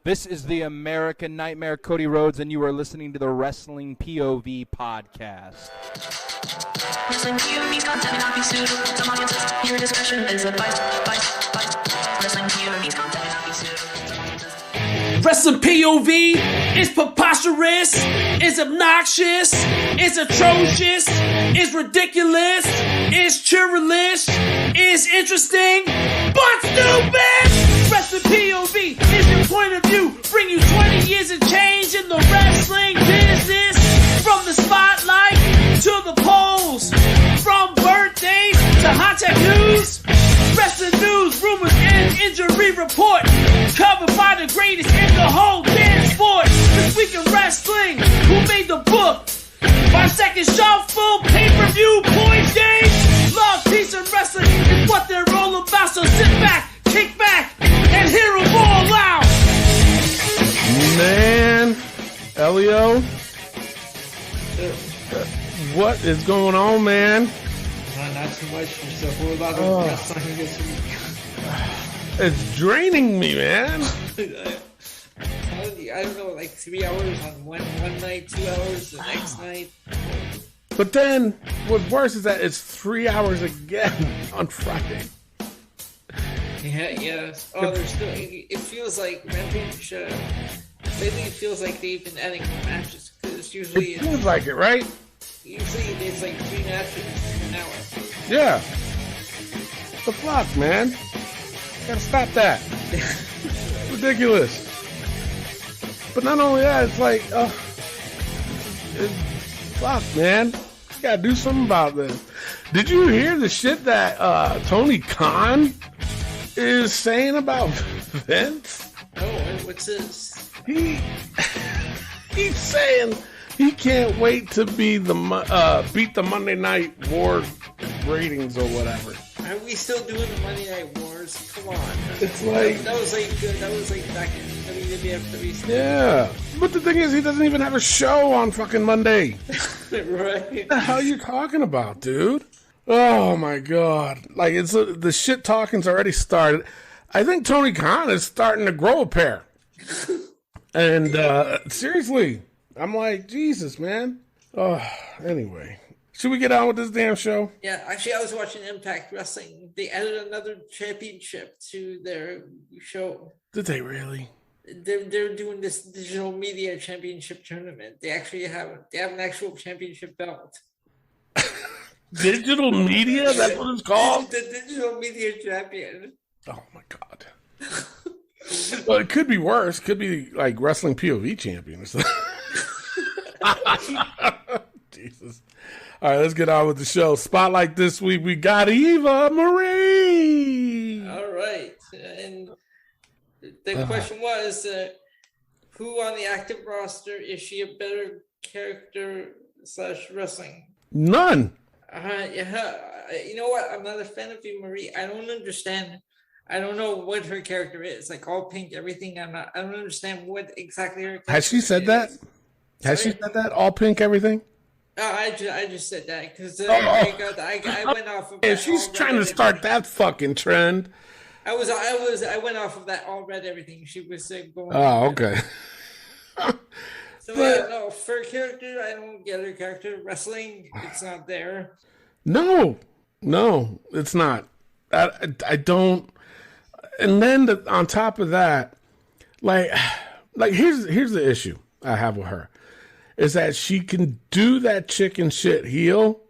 This is the American Nightmare, Cody Rhodes, and you are listening to the Wrestling POV Podcast. Wrestling POV content may not be suitable to some audiences. Your discretion is advised. Wrestling POV content may not be suitable to some audiences. Wrestling POV is preposterous, is obnoxious, is atrocious, is ridiculous, is churlish, is interesting, but stupid! Wrestling POV is your point of view. Bring you 20 years of change in the wrestling business. From the spotlight to the polls. From birthdays to hot tech news. Wrestling news, rumors, and injury report. Covered by the greatest in the whole damn sport. This week in wrestling, who made the book? 5 second shuffle, pay-per-view, points game. Love, peace, and wrestling is what they're all about. So sit back, kick back, and hear them all out. Man, Elio, what is going on, man? Not too much. So we're about to wrestling this week. It's draining me, man. I don't know, like 3 hours on one night, 2 hours the next night. But then, what's worse is that it's 3 hours again on Friday. Yeah. Oh, there's still. It feels like Rampage. Lately, it feels like they've been adding more matches because usually It feels like it, right? Usually, it's like 3 matches in an hour. Yeah. The fuck, man? Gotta stop that. Ridiculous. But not only that, it's like, fuck, man. You gotta do something about this. Did you hear the shit that Tony Khan is saying about Vince? Oh, what's this? He's saying he can't wait to be beat the Monday Night War ratings or whatever. Are we still doing the Monday Night Wars? Come on. It's like that was like good. That was like back in WPOV. Yeah, but the thing is, he doesn't even have a show on fucking Monday. Right? What the hell are you talking about, dude? Oh my god! Like the shit talking's already started. I think Tony Khan is starting to grow a pair. And seriously, I'm like, Jesus, man. Oh, anyway. Should we get on with this damn show? Yeah, actually, I was watching Impact Wrestling. They added another championship to their show. Did they really? They're doing this digital media championship tournament. They actually have an actual championship belt. Digital media? That's what it's called? The digital media champion. Oh my god. Well, it could be worse. Could be like Wrestling POV champion or something. Jesus. All right, let's get on with the show. Spotlight this week, we got Eva Marie. All right. And the question was, who on the active roster is she a better character / wrestling? None. Yeah. You know what? I'm not a fan of Eva Marie. I don't understand. I don't know what her character is. Like all pink, everything. I don't understand what exactly her character is. Has she said that? Has she said that? All pink, everything? I just said that because I went off of that. If she's trying to start that fucking trend. I went off of that all red everything she was going. Oh, okay. So I don't know. For her character, I don't get her character. Wrestling, it's not there. No, it's not. I don't. And then on top of that, like here's the issue I have with her. Is that she can do that chicken shit heel,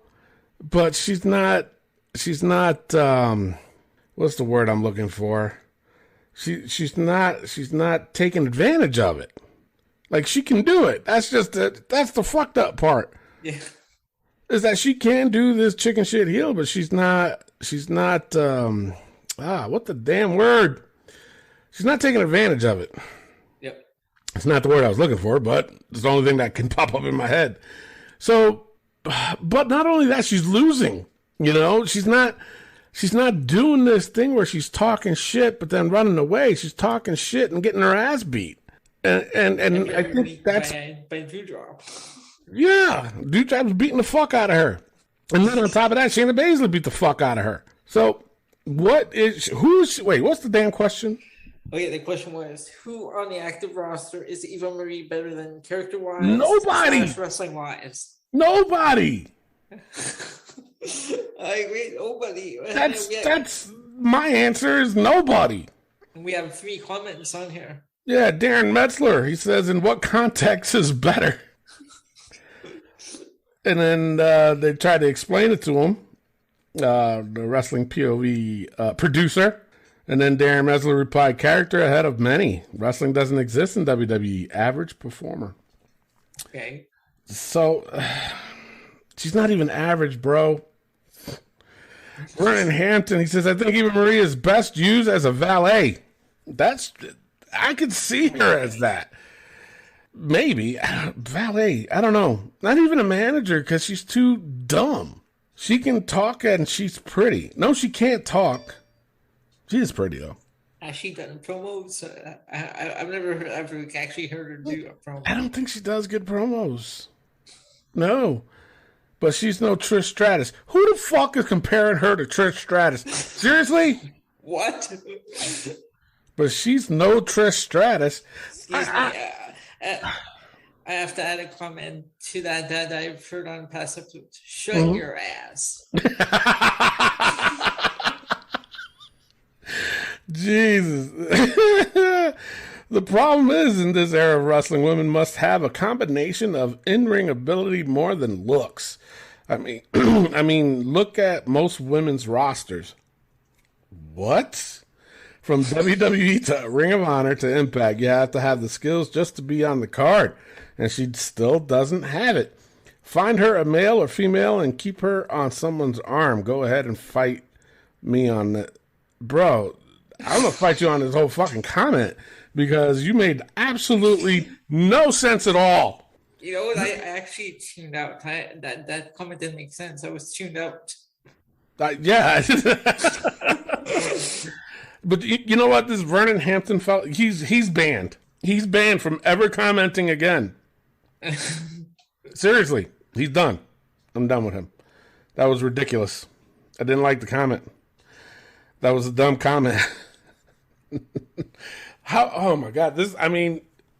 but she's not what's the word I'm looking for? She's not taking advantage of it. Like she can do it. That's the fucked up part. Yeah. Is that she can do this chicken shit heel, but she's not what the damn word? She's not taking advantage of it. It's not the word I was looking for, but it's the only thing that can pop up in my head. So, but not only that, she's losing. You know, she's not doing this thing where she's talking shit, but then running away. She's talking shit and getting her ass beat. And I think that's by Doudrop. Yeah, Doudrop's beating the fuck out of her. And then on top of that, Shayna Baszler beat the fuck out of her. So what's the damn question? Okay, the question was, who on the active roster is Eva Marie better than character-wise? Nobody. Wrestling-wise. Nobody. I agree, nobody. That's my answer is nobody. We have 3 comments on here. Yeah, Darren Metzler. He says, in what context is better? And then they tried to explain it to him, the Wrestling POV producer. And then Darren Metzler replied, character ahead of many. Wrestling doesn't exist in WWE. Average performer. Okay. So, she's not even average, bro. Vernon Hampton, he says, I think Eva Marie is best used as a valet. I could see her as that. Maybe. Valet. I don't know. Not even a manager because she's too dumb. She can talk and she's pretty. No, she can't talk. She is pretty, though. Has she done promos? I've never ever actually heard her do a promo. I don't think she does good promos. No. But she's no Trish Stratus. Who the fuck is comparing her to Trish Stratus? Seriously? What? But she's no Trish Stratus. Excuse me. I have to add a comment to that I've heard on past episodes. Shut your ass. Jesus. The problem is, in this era of wrestling, women must have a combination of in-ring ability more than looks. I mean, look at most women's rosters. What? From WWE to Ring of Honor to Impact, you have to have the skills just to be on the card, and she still doesn't have it. Find her a male or female and keep her on someone's arm. Go ahead and fight me on that. Bro, I'm going to fight you on this whole fucking comment because you made absolutely no sense at all. You know what? I actually tuned out. That comment didn't make sense. I was tuned out. Yeah. But you know what? This Vernon Hampton fella, he's banned. He's banned from ever commenting again. Seriously, he's done. I'm done with him. That was ridiculous. I didn't like the comment. That was a dumb comment. Oh my God.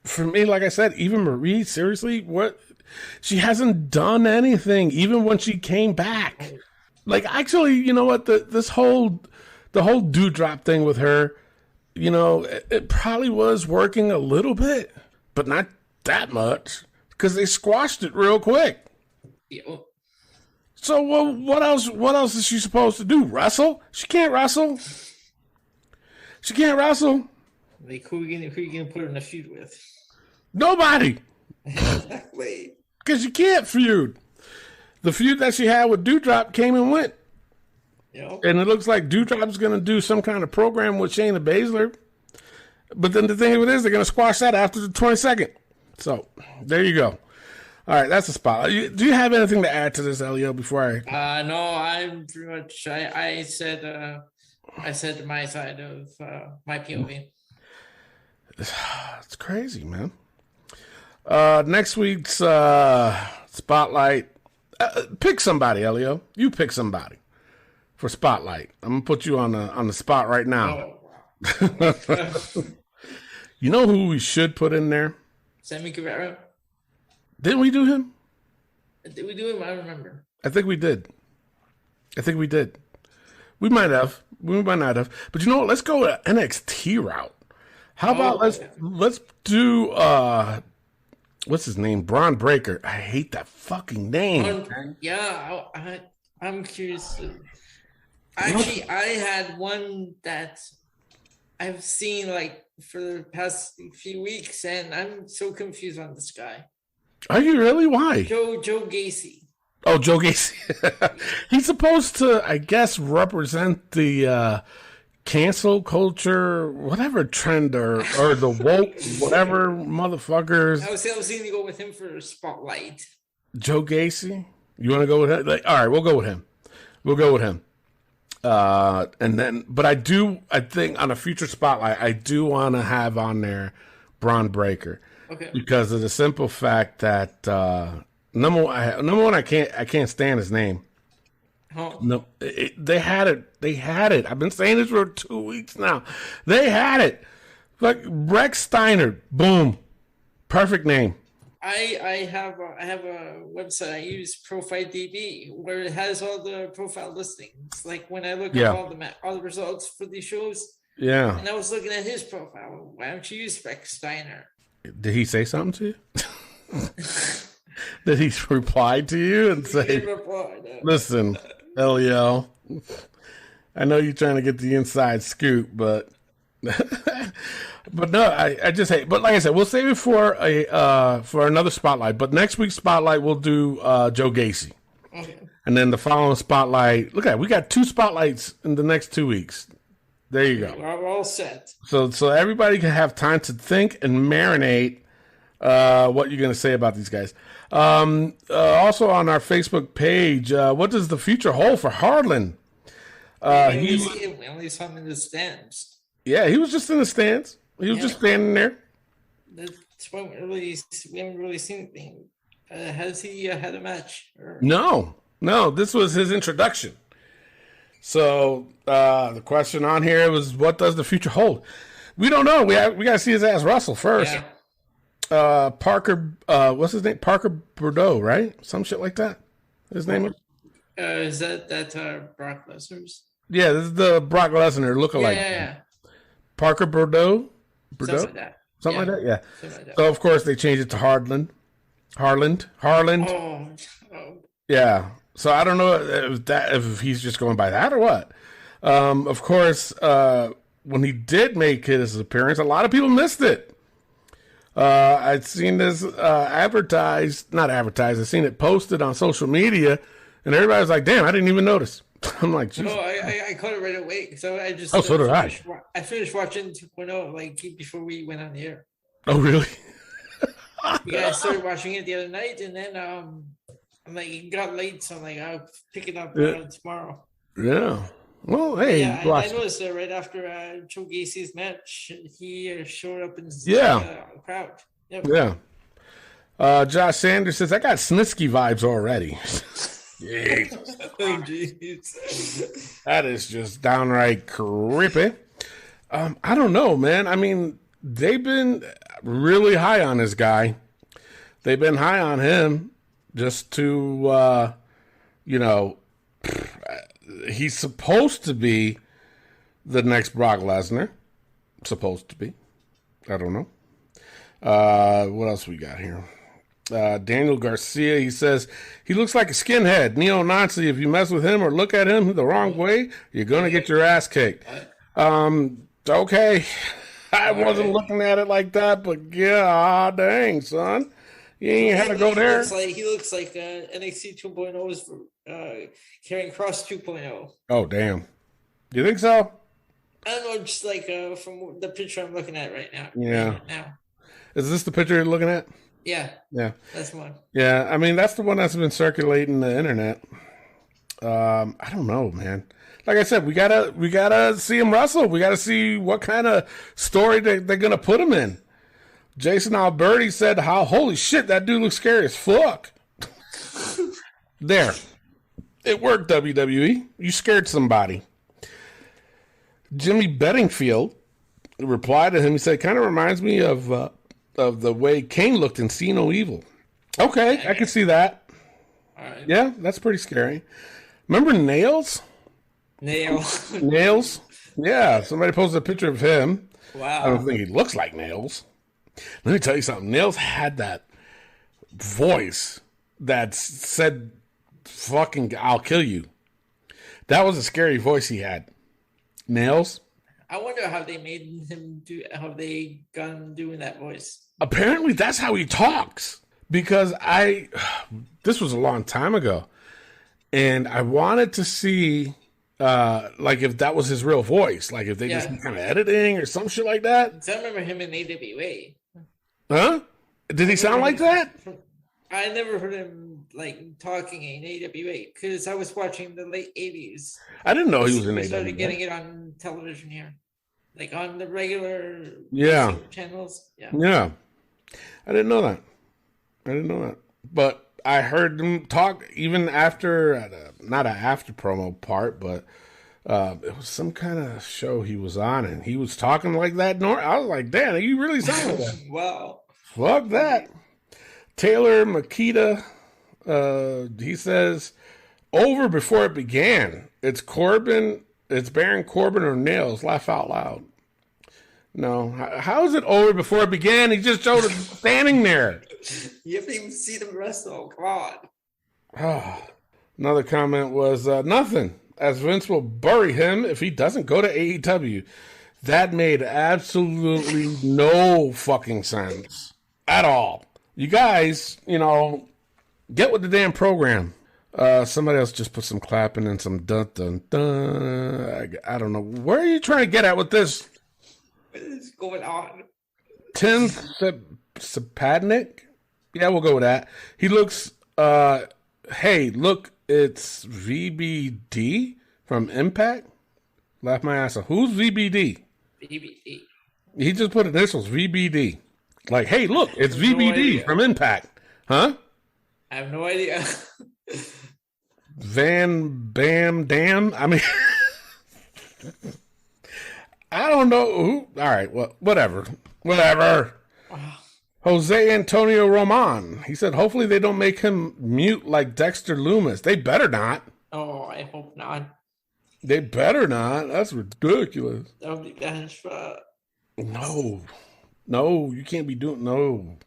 For me, like I said, even Marie, seriously, what? She hasn't done anything, even when she came back. Like, actually, you know what? The whole dewdrop thing with her, you know, it probably was working a little bit, but not that much, because they squashed it real quick. Yeah. So, well, what else? What else is she supposed to do? Wrestle? She can't wrestle. She can't wrestle. Like, who are you gonna put her in a feud with? Nobody. Exactly. Because you can't feud. The feud that she had with Dewdrop came and went. Yep. And it looks like Dewdrop's going to do some kind of program with Shayna Baszler. But then the thing of it is, they're going to squash that after the 22nd. So, there you go. All right, that's a spot. Do you have anything to add to this, Elio, before I... No, I'm pretty much... I said my side of my POV. It's crazy, man. Next week's Spotlight. Pick somebody, Elio. You pick somebody for Spotlight. I'm going to put you on the spot right now. Oh, wow. You know who we should put in there? Sammy Guevara. Didn't we do him? Did we do him? I don't remember. I think we did. We might have. We might not have. But you know what? Let's go with NXT route. How about let's do what's his name? Braun Breaker. I hate that fucking name. Yeah, I'm curious. Actually, I had one that I've seen like for the past few weeks, and I'm so confused on this guy. Are you really? Why? Joe Gacy. Oh, Joe Gacy. He's supposed to, I guess, represent the cancel culture, whatever trend or the woke, whatever motherfuckers. I was going to go with him for Spotlight. Joe Gacy? You want to go with him? All right, we'll go with him. And then, but I think on a future Spotlight, I do want to have on there Braun Breaker. Okay. Because of the simple fact that number one, I can't stand his name. Oh. No, they had it. I've been saying this for 2 weeks now. They had it. Like Rex Steiner. Boom. Perfect name. I have a website I use, Profile DB, where it has all the profile listings. Like when I look up all the results for these shows. Yeah. And I was looking at his profile. Why don't you use Rex Steiner? Did he say something to you? Did he reply to you and say, listen, Elio, I know you're trying to get the inside scoop, but but no, I just hate. But like I said, we'll save it for another spotlight. But next week's spotlight, we'll do Joe Gacy. Okay. And then the following spotlight, look at it, we got 2 spotlights in the next 2 weeks. There you go. We're all set. So everybody can have time to think and marinate what you're going to say about these guys. Also on our Facebook page, what does the future hold for Harland? We only saw him in the stands. Yeah, he was just in the stands. He was just standing there. That's why we haven't really seen anything. Has he had a match? No. This was his introduction. So the question on here was, what does the future hold? We don't know. We got to see his ass wrestle first. Yeah. Parker, what's his name? Parker Bordeaux, right? Some shit like that. His name is that Brock Lesnar's? Yeah, this is the Brock Lesnar lookalike. Yeah. Parker Bordeaux. Something like that. Something like that. So of course they changed it to Harland. Oh. Yeah. So I don't know if he's just going by that or what. Of course, when he did make his appearance, a lot of people missed it. I'd seen this not advertised. I've seen it posted on social media, and everybody was like, "Damn, I didn't even notice." I'm like, "No, I caught it right away." So I just so did I. I finished watching 2.0 like before we went on the air. Oh, really? Yeah, I started watching it the other night, and then I'm like, it got late, so I'm like, I'll pick it up tomorrow. Yeah. Well, hey. Yeah, I noticed that right after Joe Gacy's match, he showed up in the crowd. Yep. Yeah. Josh Sanders says, I got Snitsky vibes already. Jesus. That is just downright creepy. I don't know, man. I mean, they've been really high on this guy. They've been high on him just to, he's supposed to be the next Brock Lesnar. Supposed to be. I don't know. What else we got here? Daniel Garcia, he says, he looks like a skinhead. Neo-Nazi, if you mess with him or look at him the wrong way, you're going to get your ass kicked. Okay. I wasn't looking at it like that, but yeah, dang, son. You ain't had to go there. He looks like NXT 2.0 is carrying Cross 2.0. Oh, damn. Do you think so? I don't know, just like from the picture I'm looking at right now. Yeah. Right now. Is this the picture you're looking at? Yeah. Yeah. That's one. Yeah, I mean, that's the one that's been circulating the internet. I don't know, man. Like I said, we gotta see him wrestle. We gotta see what kind of story they're gonna put him in. Jason Alberti said, holy shit, that dude looks scary as fuck. There. It worked, WWE. You scared somebody. Jimmy Bedingfield replied to him. He said, kind of reminds me of the way Kane looked in See No Evil. Okay, I can see that. All right. Yeah, that's pretty scary. Remember Nails? Nails? Yeah, somebody posted a picture of him. Wow. I don't think he looks like Nails. Let me tell you something. Nails had that voice that said, fucking, I'll kill you. That was a scary voice he had. Nails? I wonder how they made him how they got him doing that voice. Apparently that's how he talks. Because this was a long time ago. And I wanted to see, if that was his real voice. Like if they just kind of editing or some shit like that. I remember him in AWA. Huh? Did he sound like that? I never heard him talking in AWA because I was watching the late 80s. I didn't know he was in AWA. We started getting it on television here. On the regular channels. Yeah. I didn't know that. But I heard them talk even after, not an after promo part, but It was some kind of show he was on, and he was talking like that. I was like, damn, you really sound like that. Wow. Fuck that. Taylor Makita, he says, over before it began. It's Baron Corbin or Nails. Laugh out loud. No. How is it over before it began? He just showed us standing there. You haven't even seen him wrestle. Come on. Another comment was, nothing, as Vince will bury him if he doesn't go to AEW. That made absolutely no fucking sense at all. You guys, get with the damn program. Somebody else just put some clapping and some dun dun dun. I don't know. Where are you trying to get at with this? What is going on? Tim Sapadnik? Yeah, we'll go with that. He looks, hey, look, it's VBD from Impact. Laugh my ass off. Who's VBD? VBD. He just put initials, VBD. Like, hey, look, it's VBD from Impact. Huh? I have no idea. Van Bam Dam? I mean, I don't know who. All right, well, whatever. Jose Antonio Roman. He said, hopefully they don't make him mute like Dexter Loomis. They better not. Oh, I hope not. They better not. That's ridiculous. That would be bad as fuck. No, you can't be doing no.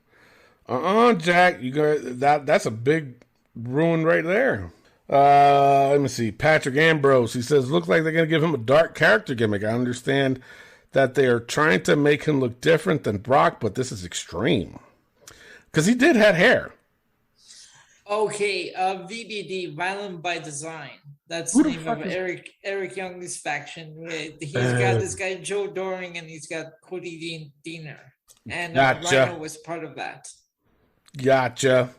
Jack, you got that's a big ruin right there. Let me see. Patrick Ambrose, he says, looks like they're gonna give him a dark character gimmick. I understand that they are trying to make him look different than Brock, but this is extreme. Because he did have hair. Okay, VBD, Violent by Design. That's the name of Eric Young's faction. He's got this guy Joe Doring, and he's got Cody Deaner. And Rhino was part of that. Gotcha.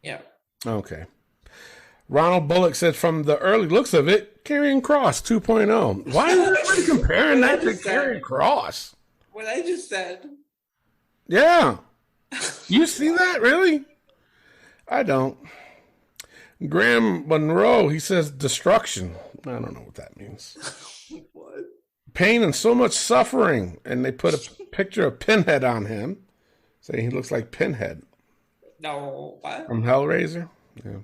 Yeah. Okay. Ronald Bullock said, from the early looks of it, Karrion Kross 2.0. Why is everybody comparing that to Karrion Kross? What I just said. Yeah. You see that, really? I don't. Graham Monroe, he says destruction. I don't know what that means. What? Pain and so much suffering. And they put a picture of Pinhead on him, saying he looks like Pinhead. No, what? From Hellraiser? Yeah.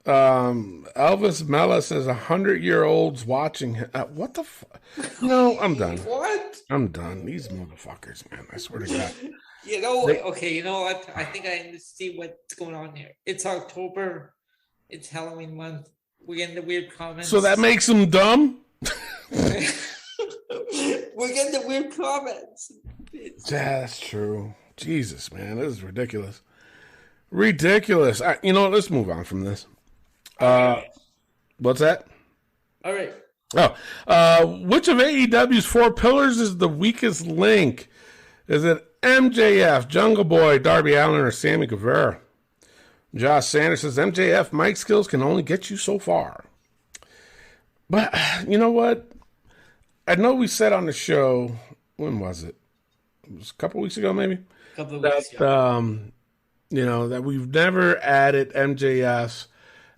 Elvis Mella says 100-year-olds watching him. What the fuck? No, I'm done. What? I'm done. These motherfuckers, man. I swear to God. You know what? I think I see what's going on here. It's October. It's Halloween month. We're getting the weird comments. So that makes them dumb? We're getting the weird comments. Yeah, that's true. Jesus, man. This is ridiculous. Ridiculous. All right, let's move on from this. What's that? All right. Which of AEW's 4 pillars is the weakest link? Is it MJF, Jungle Boy, Darby Allin, or Sammy Guevara? Josh Sanders says MJF mic skills can only get you so far. But you know what? I know we said on the show, when was it? It was a couple weeks ago, maybe? A couple of weeks ago. That we've never added MJF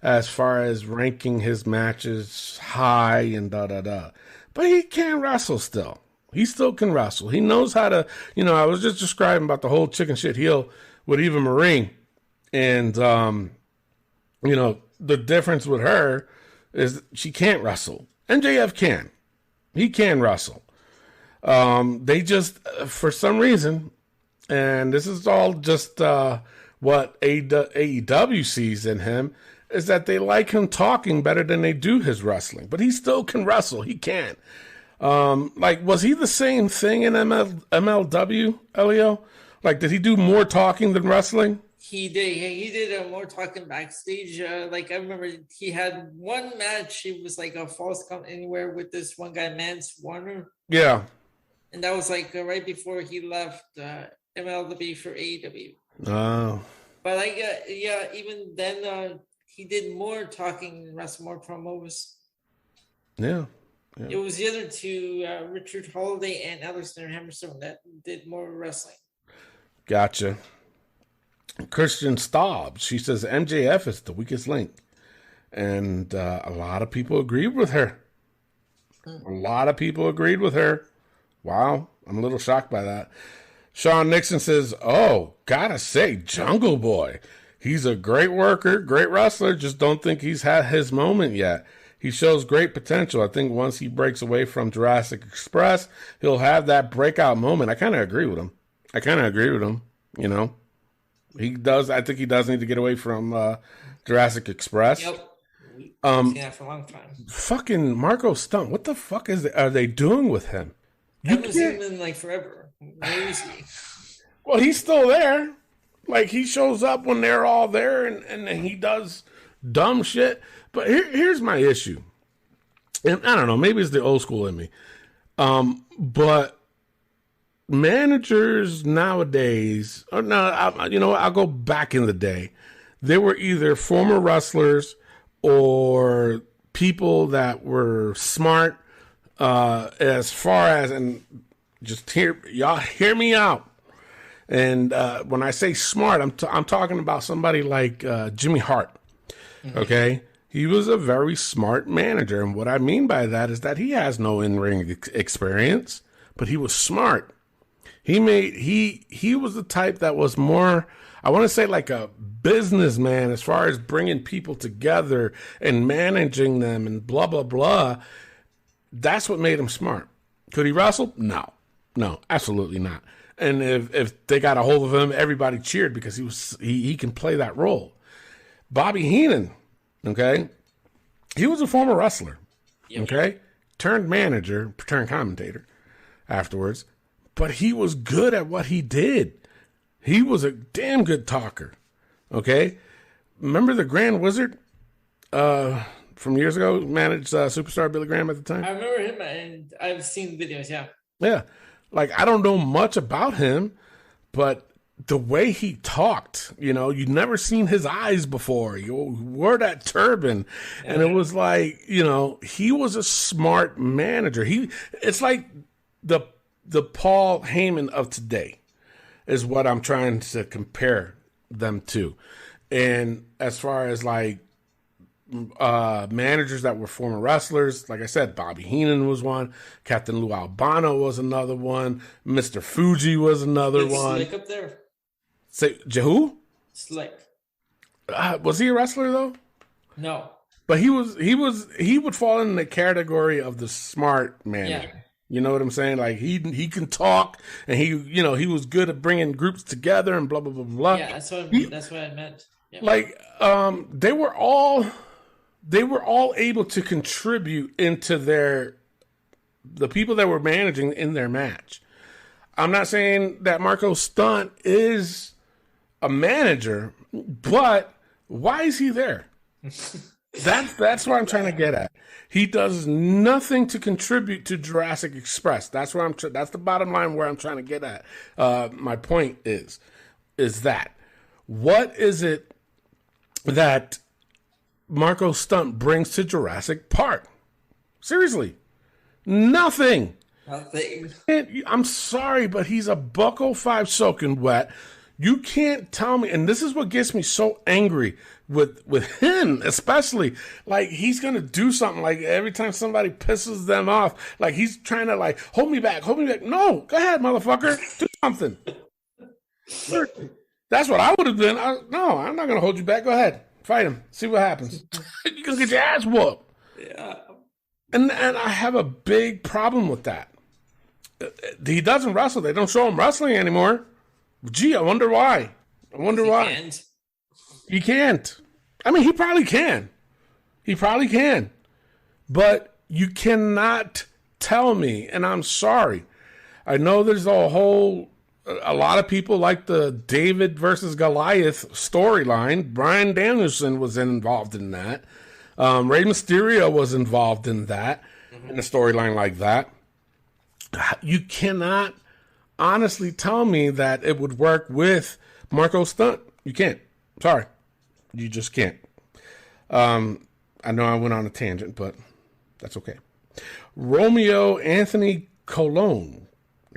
as far as ranking his matches high and da-da-da. But he can wrestle still. He still can wrestle. He knows how to, I was just describing about the whole chicken shit heel with Eva Marie. And, the difference with her is she can't wrestle. MJF can. He can wrestle. They just, for some reason, and this is all just what AEW sees in him, is that they like him talking better than they do his wrestling. But he still can wrestle. He can. Was he the same thing in MLW, Elio? Did he do more talking than wrestling? He did. He did more talking backstage. I remember he had one match. It was like a false count anywhere with this one guy, Mance Warner. Yeah. And that was right before he left MLW for AEW. Oh. But even then, he did more talking and wrestled more promos. Yeah. It was the other two, Richard Holiday and Alexander Hammerstone, that did more wrestling. Gotcha. Christian Staub, she says MJF is the weakest link. And a lot of people agree with her. A lot of people agreed with her. Wow, I'm a little shocked by that. Sean Nixon says, oh, gotta say, Jungle Boy. He's a great worker, great wrestler. Just don't think he's had his moment yet. He shows great potential. I think once he breaks away from Jurassic Express, he'll have that breakout moment. I kind of agree with him. You know, he does. I think he does need to get away from Jurassic Express. Yep. Seen that for a long time. Fucking Marco Stunt. What the fuck are they doing with him? I haven't seen him in forever. Where is he? Well, he's still there. Like, he shows up when they're all there, and he does dumb shit. But here's my issue. And I don't know, maybe it's the old school in me. But managers nowadays, I'll go back in the day. They were either former wrestlers or people that were smart, as far as, and just y'all hear me out. And when I say smart, I'm talking about somebody like Jimmy Hart. Mm-hmm. Okay, he was a very smart manager, and what I mean by that is that he has no in-ring experience, but he was smart. He was the type that was more, I want to say, like a businessman as far as bringing people together and managing them and blah blah blah. That's what made him smart. Could he wrestle? No, absolutely not. And if they got a hold of him, everybody cheered because he can play that role. Bobby Heenan, okay, he was a former wrestler, okay, turned manager, turned commentator afterwards, but he was good at what he did. He was a damn good talker, okay. Remember the Grand Wizard from years ago, managed Superstar Billy Graham at the time? I remember him, and I've seen videos, Yeah. Like, I don't know much about him, but the way he talked, you'd never seen his eyes before. He wore that turban, and it was like, he was a smart manager. It's like the Paul Heyman of today is what I'm trying to compare them to. And as far as like managers that were former wrestlers, like I said, Bobby Heenan was one, Captain Lou Albano was another one, Mr. Fuji was another one. Slick up there. Say, who? Slick. Was he a wrestler though? No. But he would fall in the category of the smart manager. Yeah. You know what I'm saying? Like, he can talk, and he was good at bringing groups together and blah blah blah blah. Yeah, that's what I meant. Yeah. Like, they were all able to contribute into the people that were managing in their match. I'm not saying that Marco Stunt is a manager, but why is he there? That's what I'm trying to get at. He does nothing to contribute to Jurassic Express. That's the bottom line where I'm trying to get at. My point is that what is it that Marco Stunt brings to Jurassic Park? Seriously, nothing. I'm sorry, but he's a $105 soaking wet. You can't tell me, and this is what gets me so angry with him, especially. Like, he's gonna do something. Like, every time somebody pisses them off, like, he's trying to, like, hold me back. No, go ahead, motherfucker, do something. That's what I would have been. No, I'm not gonna hold you back. Go ahead, fight him. See what happens. You're gonna get your ass whooped. Yeah. And I have a big problem with that. He doesn't wrestle. They don't show him wrestling anymore. Gee, I wonder why. He can't. I mean, he probably can. But you cannot tell me, and I'm sorry. I know there's a lot of people like the David versus Goliath storyline. Bryan Danielson was involved in that. Rey Mysterio was involved in that, in a storyline like that. You cannot honestly tell me that it would work with Marco Stunt. You can't. Sorry. You just can't. I know I went on a tangent, but that's okay. Romeo Anthony Colon.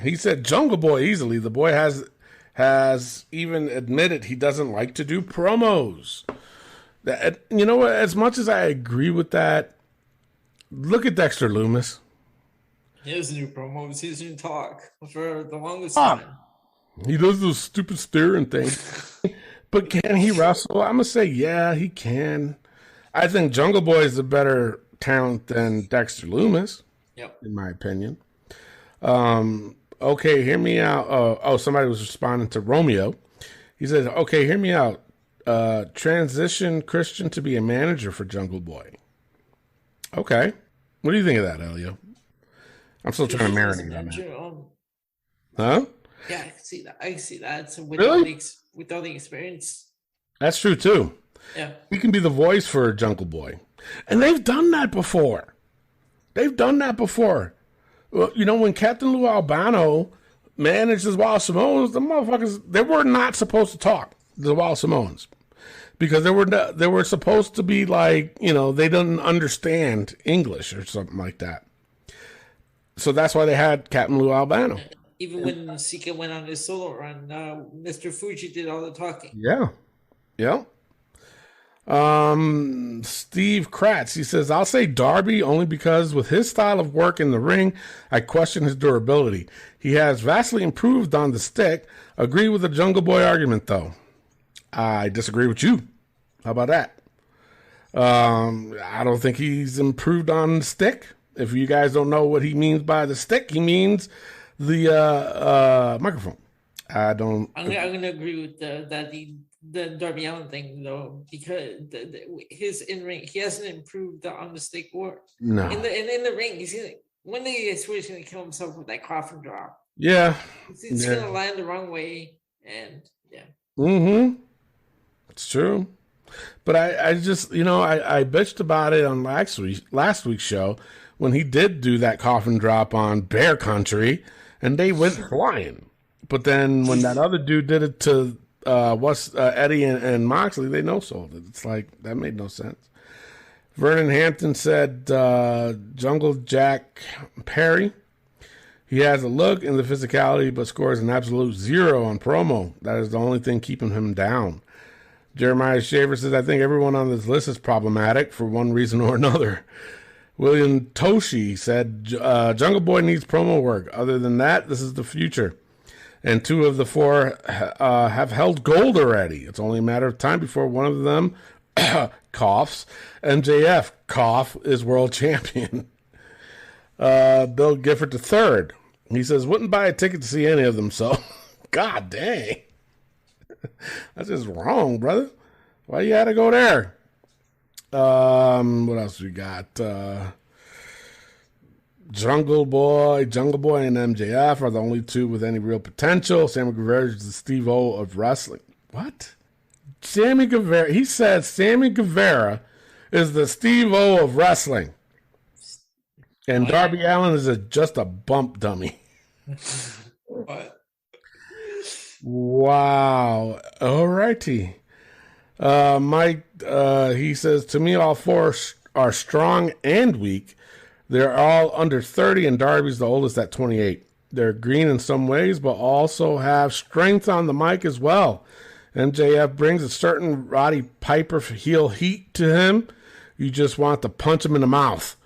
He said Jungle Boy easily. The boy has even admitted he doesn't like to do promos. You know what? As much as I agree with that, look at Dexter Lumis. He doesn't do promos. He doesn't talk for the longest time. He does those stupid staring things. But can he wrestle? I'm going to say, yeah, he can. I think Jungle Boy is a better talent than Dexter Lumis, in my opinion. Okay, hear me out. Somebody was responding to Romeo. He says, okay, hear me out. Transition Christian to be a manager for Jungle Boy. Okay. What do you think of that, Elio? I'm still trying to marinate on that. Huh? Yeah, I can see that. So with all the experience. That's true, too. Yeah. He can be the voice for Jungle Boy. And they've done that before. Well, when Captain Lou Albano managed the Wild Samoans, the motherfuckers, they were not supposed to talk, the Wild Samoans. Because they were supposed to be like, they didn't understand English or something like that. So that's why they had Captain Lou Albano. Even when Sika went on his solo run, Mr. Fuji did all the talking. Yeah. Steve Kratz, he says, I'll say Darby only because with his style of work in the ring, I question his durability. He has vastly improved on the stick. Agree with the Jungle Boy argument, though. I disagree with you. How about that? I don't think he's improved on the stick. If you guys don't know what he means by the stick, he means the microphone. I'm going to agree with the Darby Allin thing, though, because his in-ring, he hasn't improved on the stick work. No. In the ring, one day he's going to kill himself with that coffin drop. Yeah. It's going to land the wrong way, and yeah. Mm-hmm. It's true. But I just, I bitched about it on last week's show when he did do that coffin drop on Bear Country, and they went flying. But then when that other dude did it to Eddie and Moxley, they no-sold it. It's like, that made no sense. Vernon Hampton said Jungle Jack Perry. He has a look and the physicality, but scores an absolute 0 on promo. That is the only thing keeping him down. Jeremiah Shaver says, I think everyone on this list is problematic for one reason or another. William Toshi said, Jungle Boy needs promo work. Other than that, this is the future. And 2 of the 4 have held gold already. It's only a matter of time before one of them coughs. MJF, cough, is world champion. Bill Gifford III. He says, wouldn't buy a ticket to see any of them, so God dang. That's just wrong, brother. Why you had to go there? What else we got? Jungle Boy and MJF are the only 2 with any real potential. Sammy Guevara is the Steve-O of wrestling. What? Sammy Guevara. He said Sammy Guevara is the Steve-O of wrestling. And Darby Allin is just a bump dummy. What? Wow. All righty. Mike, he says, to me, all 4 are strong and weak. They're all under 30, and Darby's the oldest at 28. They're green in some ways, but also have strength on the mic as well. MJF brings a certain Roddy Piper heel heat to him. You just want to punch him in the mouth.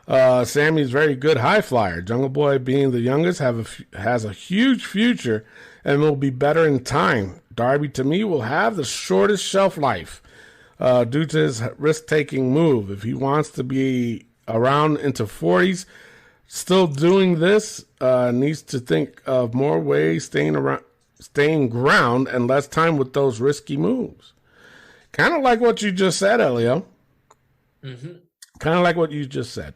Sammy's very good high flyer. Jungle Boy, being the youngest, has a huge future and will be better in time. Darby, to me, will have the shortest shelf life due to his risk-taking move. If he wants to be around into 40s, still doing this, needs to think of more ways staying ground and less time with those risky moves. Kind of like what you just said, Elio. Mm-hmm. Kind of like what you just said.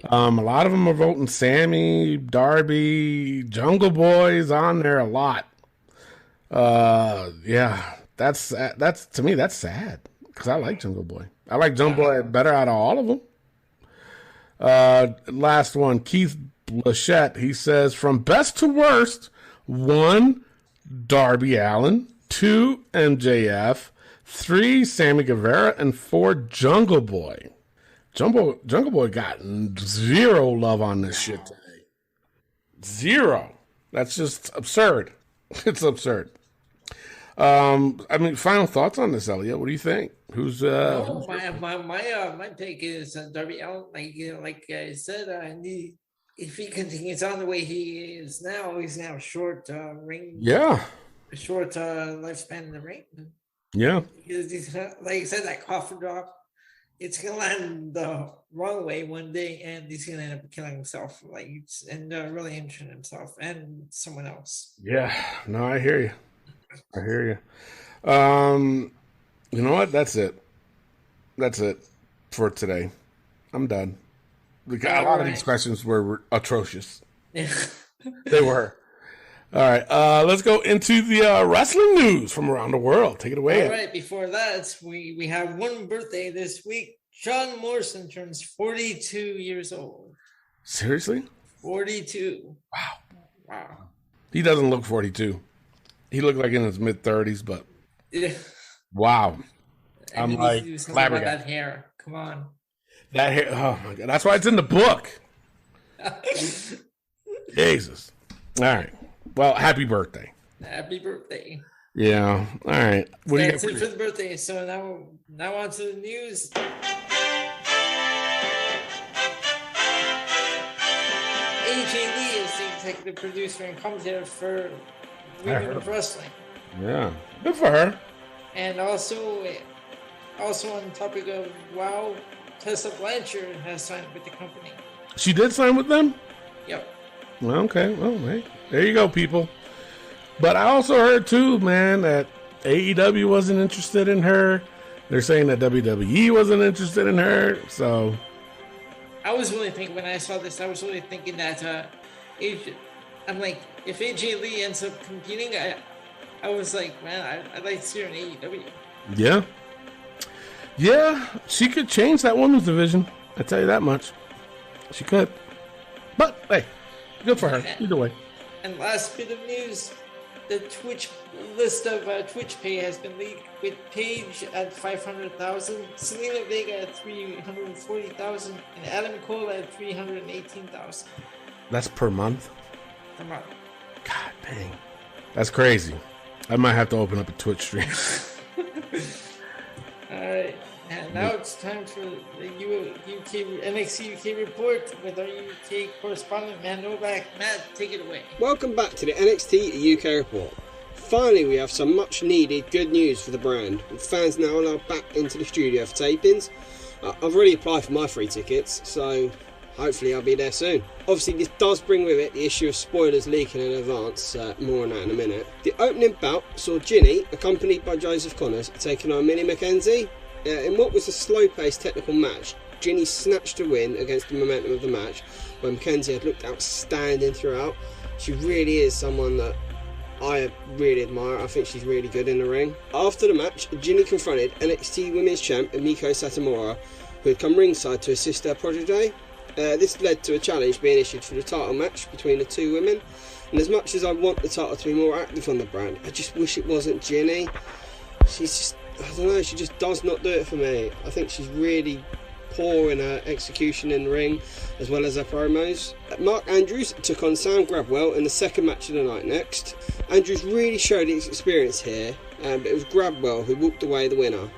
A lot of them are voting Sammy, Darby, Jungle Boy's on there a lot. Yeah, that's to me, that's sad because I like Jungle Boy. I like Jungle Boy better out of all of them. Last one, Keith Blachette. He says, from best to worst, 1, Darby Allin, 2, MJF, 3, Sammy Guevara, and 4, Jungle Boy. Jungle Boy got 0 love on this shit today. 0. That's just absurd. It's absurd. Final thoughts on this, Elliot. What do you think? My take is Darby Allin. Like I said, if he continues on the way he is now, he's now short ring. Yeah. Short lifespan in the ring. Yeah. He's, like I said, that coffin drop, it's gonna land the wrong way one day, and he's gonna end up killing himself, and really injuring himself and someone else. Yeah. No, I hear you. You know what? That's it. That's it for today. I'm done. A lot of these questions were atrocious. Yeah. They were. All right. Let's go into the wrestling news from around the world. Take it away. All right. Before that, we have one birthday this week. John Morrison turns 42 years old. Seriously? 42. Wow. He doesn't look 42. He looked like in his mid-30s, but yeah. Wow. I'm like flabbergasted. That hair. Come on. That hair. Oh my God. That's why it's in the book. Jesus. All right. Well, happy birthday. Happy birthday. Yeah. All right. That's it for the birthday. So now on to the news. AJ Lee is the executive producer and commentator for Women of Wrestling. Yeah. Good for her. And also on the topic of WoW, Tessa Blanchard has signed with the company. She did sign with them? Yep. Okay. Well, hey, there you go, people. But I also heard, too, man, that AEW wasn't interested in her. They're saying that WWE wasn't interested in her. So I was really thinking, when I saw this, I was really thinking that I'm like, if AJ Lee ends up competing, I was like, man, I'd like to see her in AEW. Yeah. Yeah, she could change that women's division. I tell you that much. She could. But, hey, good for her. Either way. And last bit of news, the Twitch list of Twitch pay has been leaked, with Paige at 500,000, Selena Vega at 340,000, and Adam Cole at 318,000. That's per month? Per month. God dang. That's crazy. I might have to open up a Twitch stream. Alright, and now it's time for the Mxc UK Report with our UK correspondent, Matt Novak. Matt, take it away. Welcome back to the NXT UK Report. Finally, we have some much needed good news for the brand, with fans now allowed back into the studio for tapings. I've already applied for my free tickets, so hopefully I'll be there soon. Obviously, this does bring with it the issue of spoilers leaking in advance, more on that in a minute. The opening bout saw Ginny, accompanied by Joseph Connors, taking on Millie McKenzie. In what was a slow-paced technical match, Ginny snatched a win against the momentum of the match, where McKenzie had looked outstanding throughout. She really is someone that I really admire. I think she's really good in the ring. After the match, Ginny confronted NXT Women's Champ Miko Satomura, who had come ringside to assist her protege. This led to a challenge being issued for the title match between the two women, and as much as I want the title to be more active on the brand, I just wish it wasn't Ginny. She's just, I don't know, she just does not do it for me. I think she's really poor in her execution in the ring, as well as her promos. Mark Andrews took on Sam Grabwell in the second match of the night next. Andrews really showed his experience here, but it was Grabwell who walked away the winner.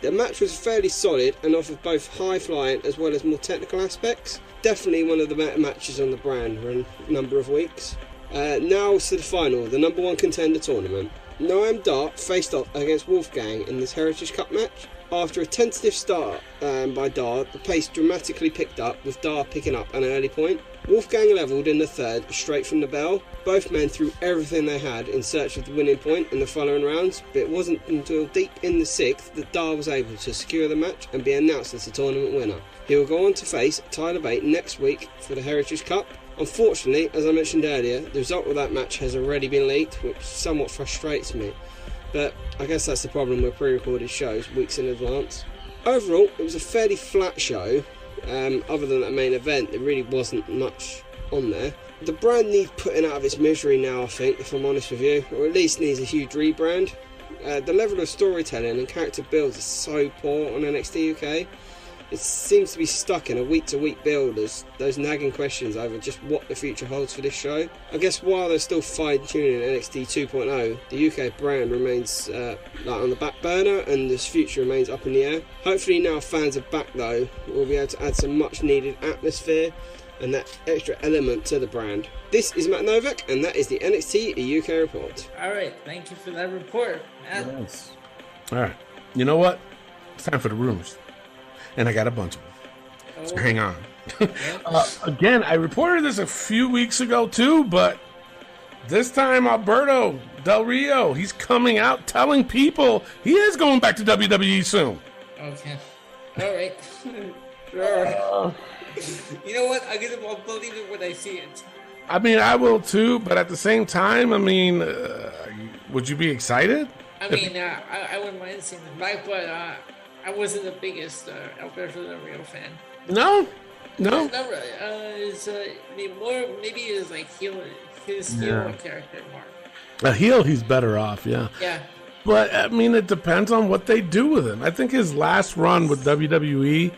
The match was fairly solid and offered both high-flying as well as more technical aspects. Definitely one of the better matches on the brand for a number of weeks. Now to the final, the number one contender tournament. Noam Dar faced off against Wolfgang in this Heritage Cup match. After a tentative start by Dar, the pace dramatically picked up, with Dar picking up an early point. Wolfgang levelled in the third, straight from the bell. Both men threw everything they had in search of the winning point in the following rounds, but it wasn't until deep in the sixth that Dar was able to secure the match and be announced as the tournament winner. He will go on to face Tyler Bate next week for the Heritage Cup. Unfortunately, as I mentioned earlier, the result of that match has already been leaked, which somewhat frustrates me. But I guess that's the problem with pre-recorded shows weeks in advance. Overall, it was a fairly flat show. Other than that main event, there really wasn't much on there. The brand needs putting out of its misery now, I think, if I'm honest with you, or at least needs a huge rebrand. The level of storytelling and character builds is so poor on NXT UK. It seems to be stuck in a week-to-week build as those nagging questions over just what the future holds for this show. I guess while they're still fine-tuning NXT 2.0, the UK brand remains on the back burner and this future remains up in the air. Hopefully now fans are back though, we'll be able to add some much-needed atmosphere and that extra element to the brand. This is Matt Novak, and that is the NXT UK report. All right, thank you for that report, Matt. Yes. All right. You know what? It's time for the rumors. And I got a bunch of them. So hang on. Again, I reported this a few weeks ago too, but this time Alberto Del Rio, he's coming out telling people he is going back to WWE soon. Okay. All right. Sure. You know what? I'll believe it when I see it. I mean, I will too, but at the same time, I mean, would you be excited? I mean, I wouldn't mind seeing him back, but I wasn't the biggest Alberto Del Rio fan. No. Not really. Maybe his like heel character more. A heel, he's better off, yeah. Yeah. But I mean, it depends on what they do with him. I think his last run with WWE,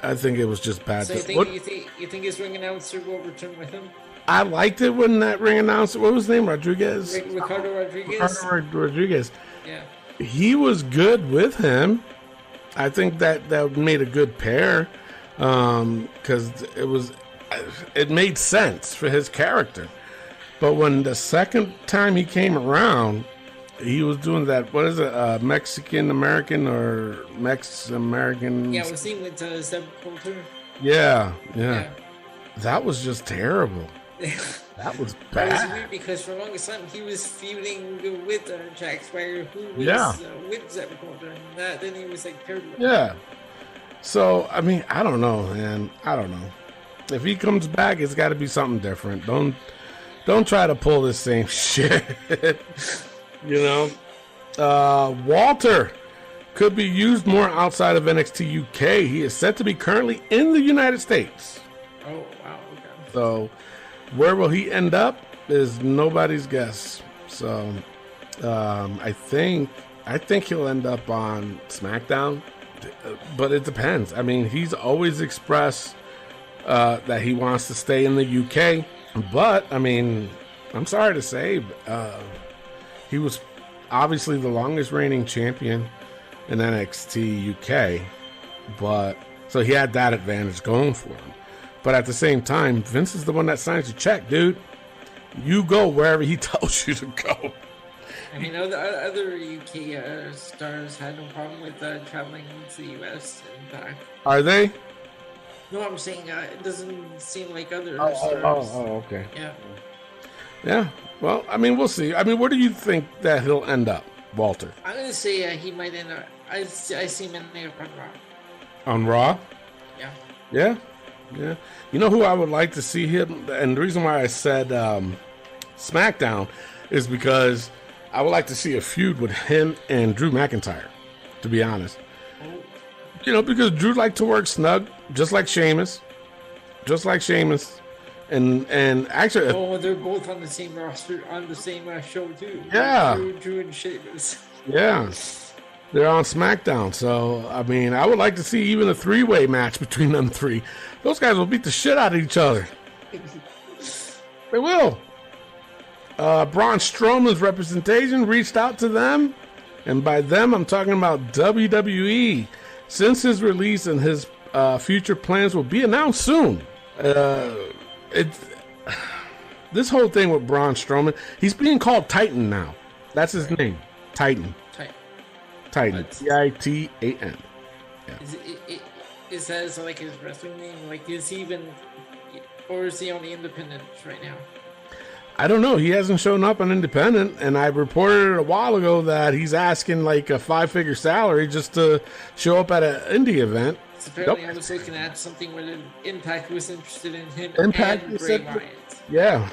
I think it was just bad. So you think his ring announcer will return with him? I liked it when that ring announcer, what was his name, Rodriguez? Ricardo Rodriguez. Ricardo Rodriguez. Yeah. He was good with him. I think that made a good pair because it made sense for his character. But when the second time he came around, he was doing that, what is it, Mexican-American or Mex-American? Yeah, was he with Zeb Coulter? Yeah. That was just terrible. That was bad. That was weird because for the longest time he was feuding with Jack Swagger, who was with Zeb Coulter, and then he was like paired with him. Yeah. So, I mean, I don't know, man. I don't know. If he comes back, it's got to be something different. Don't try to pull this same shit. You know? Walter could be used more outside of NXT UK. He is set to be currently in the United States. Oh, wow. Okay. So, where will he end up is nobody's guess. So, I think he'll end up on SmackDown, but it depends. I mean, he's always expressed that he wants to stay in the UK, but I mean, I'm sorry to say, he was obviously the longest reigning champion in NXT UK, but so he had that advantage going for him. But at the same time, Vince is the one that signs your check, dude. You go wherever he tells you to go. I mean, other UK stars had no problem with traveling to the US and back. Are they? No, I'm saying it doesn't seem like other stars. Oh, okay. Yeah. Yeah. Well, I mean, we'll see. I mean, where do you think that he'll end up, Walter? I'm going to say he might end up. I see him ending up on Raw. On Raw? Yeah. Yeah. Yeah. You know who I would like to see him? And the reason why I said SmackDown is because I would like to see a feud with him and Drew McIntyre, to be honest. You know, because Drew liked to work snug, just like Sheamus. And actually... they're both on the same roster, on the same show, too. Yeah. Drew and Sheamus. Yeah. They're on SmackDown, so, I mean, I would like to see even a three-way match between them three. Those guys will beat the shit out of each other. They will. Braun Strowman's representation reached out to them, and by them, I'm talking about WWE. Since his release and his future plans will be announced soon. This whole thing with Braun Strowman, he's being called Titan now. That's his name, Titan. Titan. Titan. Yeah. Is that like his wrestling name? Like, is he even, or is he only independent right now? I don't know. He hasn't shown up on Independent, and I reported a while ago that he's asking like a 5-figure salary just to show up at an indie event. So apparently, I was looking at something where Impact was interested in him. Impact and Bray Wyatt. Yeah,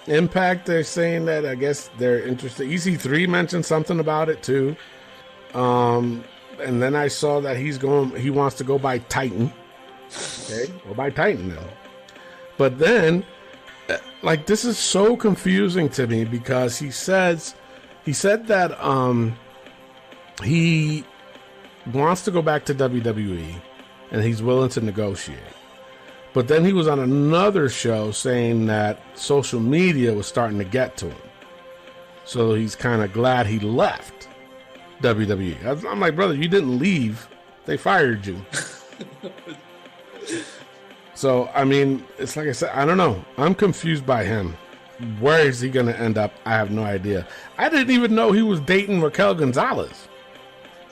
Impact. They're saying that I guess they're interested. EC3 mentioned something about it too. And then I saw that he wants to go by Titan. Okay, go by Titan now. But then, like, this is so confusing to me because he said that he wants to go back to WWE and he's willing to negotiate. But then he was on another show saying that social media was starting to get to him. So he's kind of glad he left WWE. I'm like, brother, you didn't leave. They fired you. So, I mean, it's like I said, I don't know. I'm confused by him. Where is he going to end up? I have no idea. I didn't even know he was dating Raquel Gonzalez.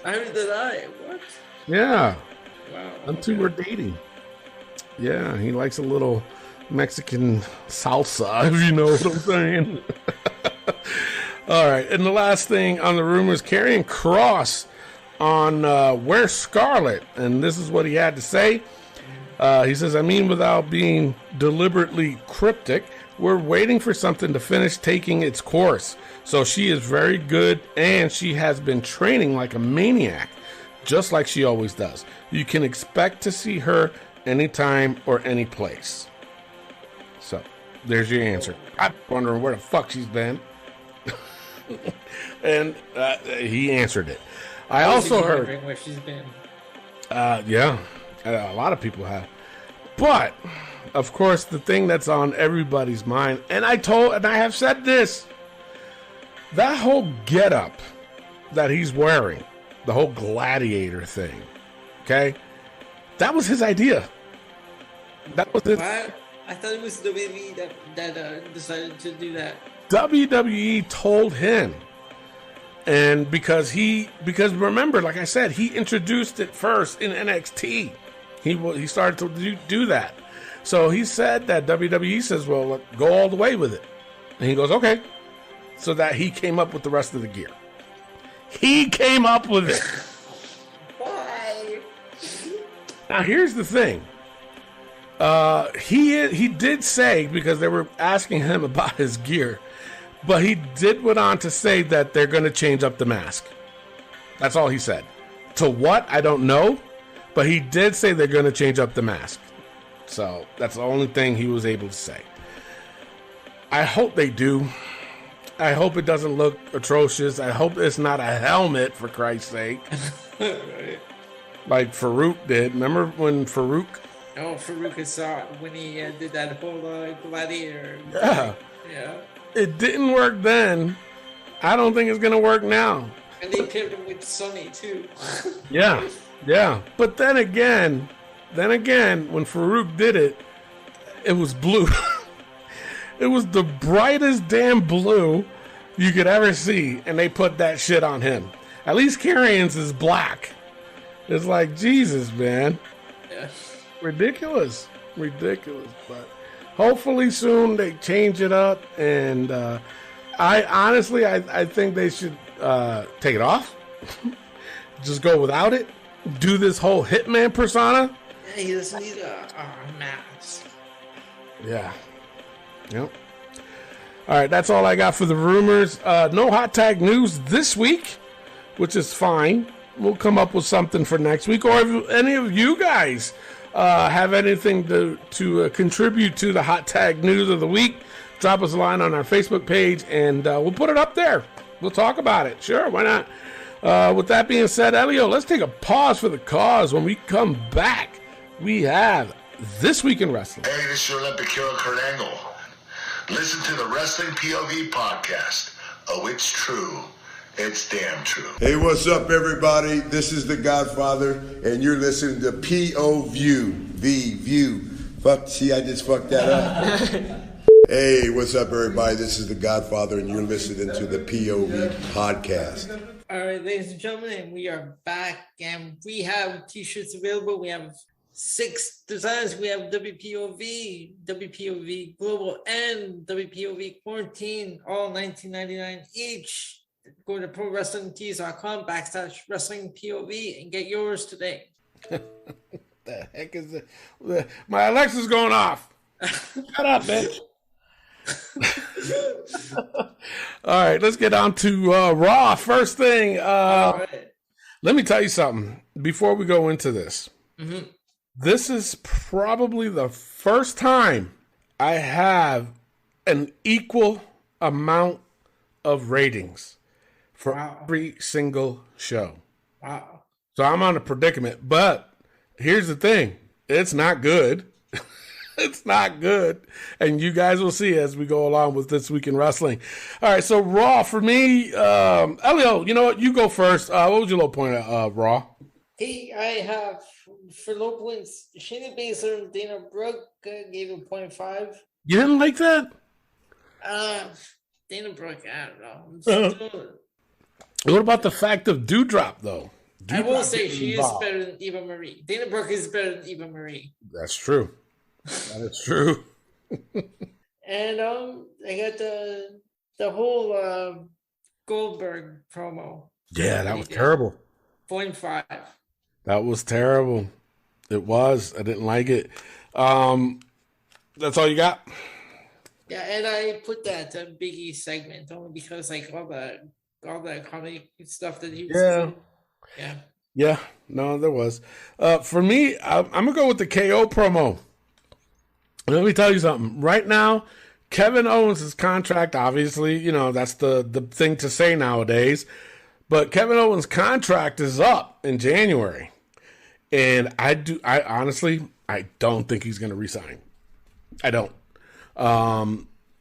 I heard that. What? Yeah. Wow. Them two were dating. Yeah, he likes a little Mexican salsa, if you know what I'm saying. All right, and the last thing on the rumors, Karrion Kross on Where's Scarlett? And this is what he had to say. He says, I mean, without being deliberately cryptic, we're waiting for something to finish taking its course. So she is very good, and she has been training like a maniac, just like she always does. You can expect to see her anytime or any place. So there's your answer. I'm wondering where the fuck she's been. And he answered it. I also heard where she's been. Yeah, a lot of people have. But of course, the thing that's on everybody's mind, and I have said this, that whole getup that he's wearing, the whole gladiator thing, okay, that was his idea. That was it. What? I thought it was WWE that decided to do that. WWE told him, and because remember, like I said, he introduced it first in NXT. He started to do that. So he said that WWE says, well, go all the way with it. And he goes, okay. So that he came up with the rest of the gear. He came up with it. Why? Now, here's the thing. He did say, because they were asking him about his gear, but he went on to say that they're going to change up the mask. That's all he said. To what? I don't know. But he did say they're going to change up the mask. So that's the only thing he was able to say. I hope they do. I hope it doesn't look atrocious. I hope it's not a helmet, for Christ's sake. Right. Like Farouk did. Remember when Farouk? Oh, Farouk saw when he did that whole gladiator. Yeah. Yeah. It didn't work then. I don't think it's going to work now. And they paired him with Sonny, too. Yeah. Yeah. But then again, when Farouk did it, it was blue. It was the brightest damn blue you could ever see, and they put that shit on him. At least Karrion's is black. It's like, Jesus, man. Yeah. Ridiculous. But hopefully soon they change it up, and I honestly think they should take it off. Just go without it. Do this whole Hitman persona. Yeah, he doesn't need a mask. Yeah. Yep. All right, that's all I got for the rumors. No hot tag news this week, which is fine. We'll come up with something for next week. Or if any of you guys have anything to contribute to the hot tag news of the week, drop us a line on our Facebook page, and we'll put it up there. We'll talk about it. Sure, why not? With that being said, Elio, let's take a pause for the cause. When we come back, we have This Week in Wrestling. Hey, this is your Olympic hero, Kurt Angle. Listen to the Wrestling POV Podcast. Oh, it's true. It's damn true. Hey, what's up, everybody? This is The Godfather, and you're listening to POV. View. Fuck, see, I just fucked that up. Hey, what's up, everybody? This is The Godfather, and you're listening to the POV Podcast. All right, ladies and gentlemen, and we are back, and we have t-shirts available. We have 6 designs. We have WPOV, WPOV Global, and WPOV Quarantine, all $19.99 each. Go to ProWrestlingTees.com/WrestlingPOV and get yours today. The heck is it? My Alexa's going off. Shut up, bitch. All right, let's get on to Raw. First thing, right. Let me tell you something before we go into this. Mm-hmm. This is probably the first time I have an equal amount of ratings for every single show. Wow. So I'm on a predicament, but here's the thing. It's not good. It's not good. And you guys will see as we go along with This Week in Wrestling. All right, so Raw for me, Elio, you know what? You go first. What was your low point at Raw? Hey, I have for low points, Shayna Baszler and Dana Brooke gave a 0.5. You didn't like that? Dana Brooke, I don't know. What about the fact of Dewdrop, though? I will say she is better than Eva Marie. Dana Brooke is better than Eva Marie. That's true. That is true. And I got the whole Goldberg promo. Yeah, that was terrible. 0.5. That was terrible. It was. I didn't like it. That's all you got? Yeah, and I put that Big E segment only because like all the comedy stuff that he was doing. Yeah. No, there was. For me, I'm gonna go with the KO promo. Let me tell you something. Right now, Kevin Owens' contract, obviously, that's the thing to say nowadays. But Kevin Owens' contract is up in January. And I honestly don't think he's going to resign. I don't.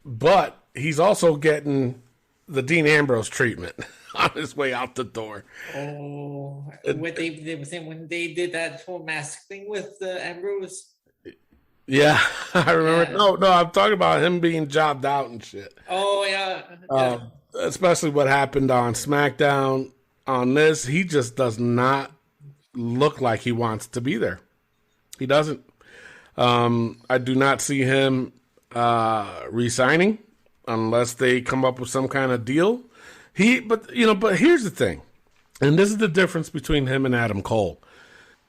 But he's also getting the Dean Ambrose treatment on his way out the door. Oh, what they did with him when they did that whole mask thing with Ambrose. Yeah, I remember. Yeah. No, I'm talking about him being jobbed out and shit. Oh, yeah. Especially what happened on SmackDown. On this, he just does not look like he wants to be there. He doesn't. I do not see him re-signing unless they come up with some kind of deal. But here's the thing, and this is the difference between him and Adam Cole.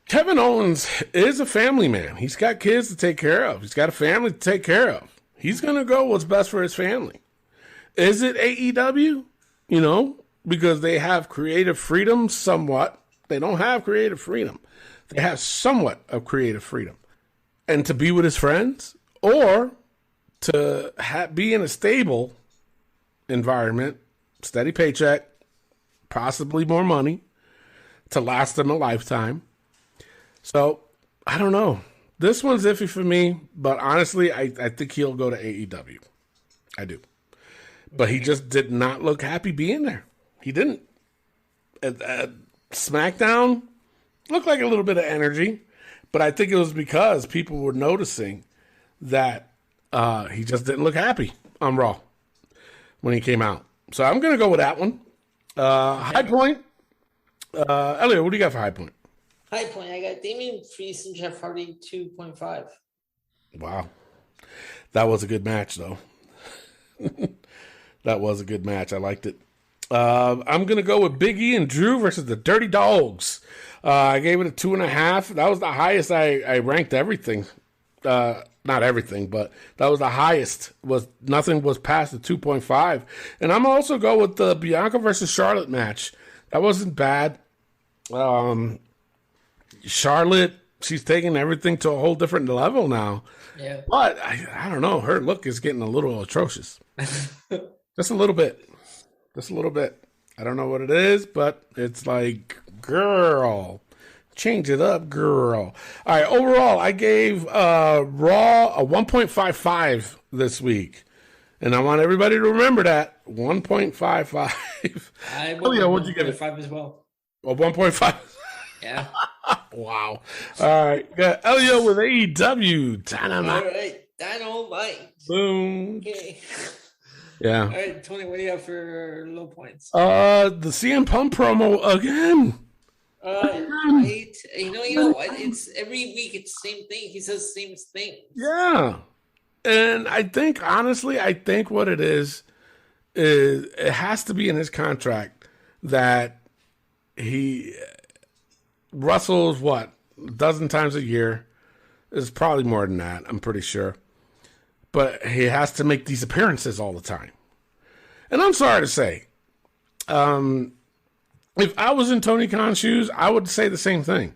Kevin Owens is a family man. He's got kids to take care of. He's got a family to take care of. He's going to go what's best for his family. Is it AEW? Because they have creative freedom somewhat. They don't have creative freedom. They have somewhat of creative freedom. And to be with his friends or to be in a stable environment, steady paycheck, possibly more money to last them a lifetime. So, I don't know. This one's iffy for me, but honestly, I think he'll go to AEW. I do. But he just did not look happy being there. He didn't. At SmackDown, looked like a little bit of energy, but I think it was because people were noticing that he just didn't look happy on Raw when he came out. So I'm going to go with that one. High point. Elliot, what do you got for high point? High point, I got Damian Priest and Jeff Hardy 2.5. Wow. That was a good match, though. That was a good match. I liked it. I'm going to go with Big E and Drew versus the Dirty Dogs. I gave it a 2.5. That was the highest I ranked everything. Not everything, but that was the highest. Nothing was past the 2.5. And I'm also go with the Bianca versus Charlotte match. That wasn't bad. Charlotte, she's taking everything to a whole different level now. Yeah. But I don't know. Her look is getting a little atrocious. Just a little bit. Just a little bit. I don't know what it is, but it's like, girl, change it up, girl. All right, overall, I gave Raw a 1.55 this week. And I want everybody to remember that. 1.55. Oh, yeah, what'd you give it? 5 as well. A 1.5? Yeah. Wow. All right. Got Elio with AEW. Dynamite. All right. Dynamite. Boom. Okay. Yeah. All right, Tony, what do you have for low points? The CM Punk promo again. Right. You know what? It's every week it's the same thing. He says the same thing. Yeah. And I think, honestly, what it is it has to be in his contract that he wrestles, a dozen times a year. It's probably more than that, I'm pretty sure. But he has to make these appearances all the time. And I'm sorry to say, if I was in Tony Khan's shoes, I would say the same thing.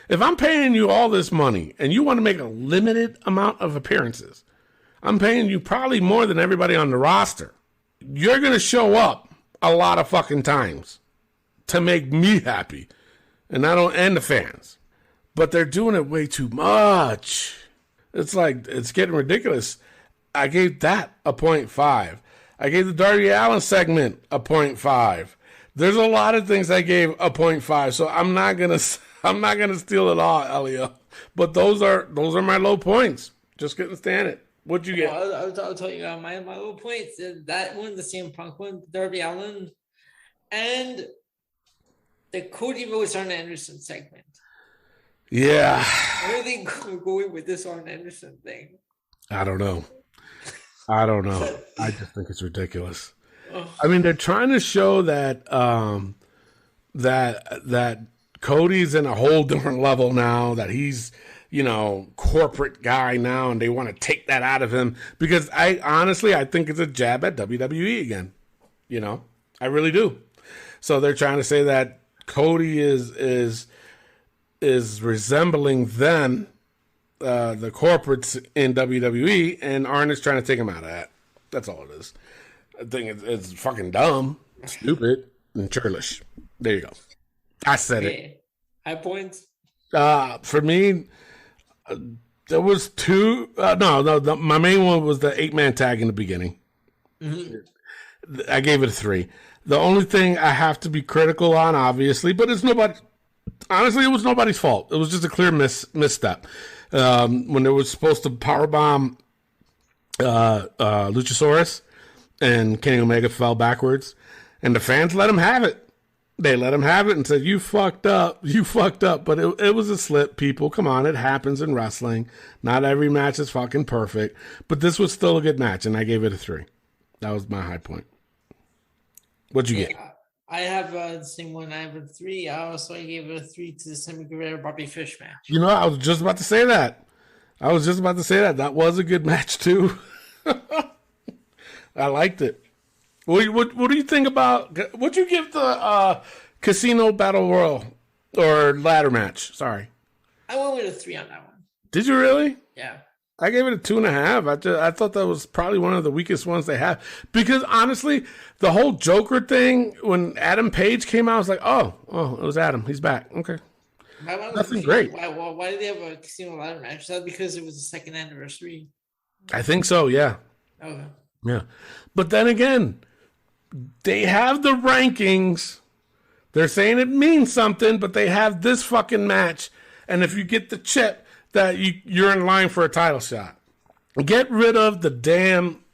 If I'm paying you all this money and you want to make a limited amount of appearances, I'm paying you probably more than everybody on the roster. You're going to show up a lot of fucking times to make me happy. And the fans. But they're doing it way too much. It's like, it's getting ridiculous. I gave that a 0.5. I gave the Darby Allin segment a 0.5. There's a lot of things I gave a 0.5, so I'm not going to I'm not gonna steal it all, Elio. But those are my low points. Just couldn't stand it. What'd you get? I'll tell you my low points. That one, the CM Punk one, Darby Allin, and the Cody Rhodes Arn Anderson segment. Yeah. Where are they going with this Arn Anderson thing? I don't know. I just think it's ridiculous. I mean, they're trying to show that that Cody's in a whole different level now, that he's, corporate guy now, and they want to take that out of him, because I think it's a jab at WWE again. I really do. So they're trying to say that Cody is resembling them, the corporates in WWE, and Arn is trying to take him out of that. That's all it is. I think it's fucking dumb, stupid, and churlish. There you go. I said it. High points? For me, there was two. No. My main one was the 8-man tag in the beginning. Mm-hmm. I gave it a 3. The only thing I have to be critical on, obviously, but it's nobody. Honestly, it was nobody's fault. It was just a clear misstep. When they were supposed to powerbomb Luchasaurus, and Kenny Omega fell backwards, and the fans let him have it. They let him have it and said, you fucked up. But it was a slip, people. Come on, it happens in wrestling. Not every match is fucking perfect. But this was still a good match, and I gave it a 3. That was my high point. What'd you get? I have the same one. I have a 3. I gave it a 3 to the Sammy Guevara Bobby Fish match. I was just about to say that. That was a good match, too. I liked it. What do you think about? What'd you give the Casino Battle Royal or ladder match? Sorry, I went with a 3 on that one. Did you really? Yeah, I gave it a 2.5. I thought that was probably one of the weakest ones they have, because honestly, the whole Joker thing, when Adam Page came out, I was like, oh, it was Adam. He's back. Okay, nothing great. Why did they have a Casino ladder match? Is that because it was the second anniversary? I think so. Yeah. Okay. Yeah, but then again, they have the rankings. They're saying it means something, but they have this fucking match. And if you get the chip, that you're in line for a title shot. Get rid of the damn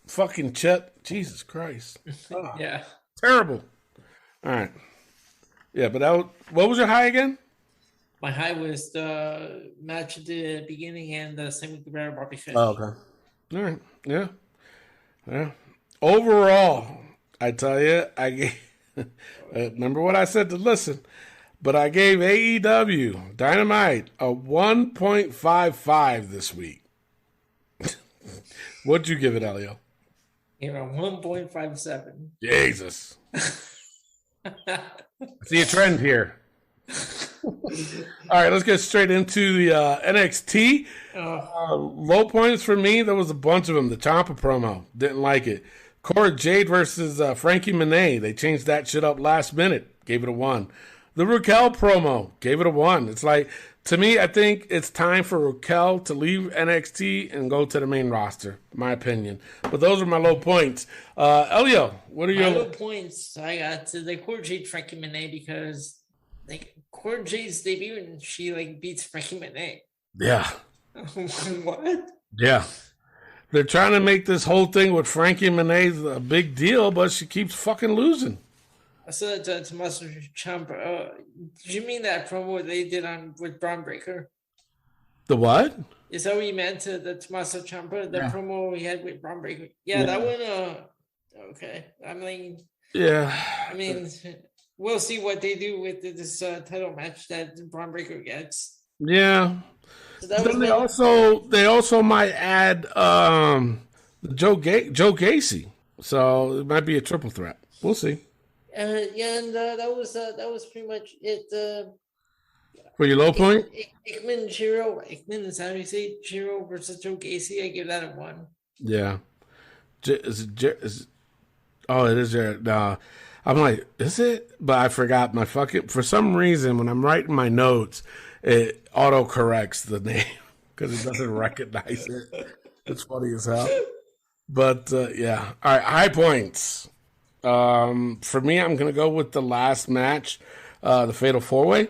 fucking chip. Jesus Christ. Oh, yeah. Terrible. All right. Yeah, but what was your high again? My high was the match at the beginning and the Sammy Guevara Bobby Fish. Oh, okay. All right. Yeah. Yeah. Overall, I tell you, I gave, remember what I said to listen, but I gave AEW Dynamite a 1.55 this week. What'd you give it, Elio? You know, 1.57. Jesus. I see a trend here. All right, let's get straight into the NXT. Low points for me, there was a bunch of them. The Ciampa promo, didn't like it. Cora Jade versus Frankie Monet, they changed that shit up last minute, gave it a 1. The Raquel promo, gave it a 1. It's like, to me, I think it's time for Raquel to leave NXT and go to the main roster, my opinion. But those are my low points. Elio, what are your low points? I got to the Cora Jade Frankie Monet, because Cora Jade's debut and she beats Frankie Monet. Yeah. What? Yeah. They're trying to make this whole thing with Frankie Monet a big deal, but she keeps fucking losing. I said that to Tommaso Ciampa. Did you mean that promo they did with Braun Breaker? The what? Is that what you meant to the Tommaso Ciampa? The promo we had with Braun Breaker? Yeah, that one. Okay. I mean. Yeah. I mean, we'll see what they do with this title match that Braun Breaker gets. Yeah. So then they also might add Joe Gacy, so it might be a triple threat. We'll see. That was pretty much it. For your low point, Hickman is how you say Jiro versus Joe Gacy. I give that a 1. Yeah. It is Jared. I'm like, is it? But I forgot my fucking. For some reason, when I'm writing my notes, it auto corrects the name because it doesn't recognize it. It's funny as hell. But yeah, all right. High points. For me, I'm gonna go with the last match, the Fatal 4-Way.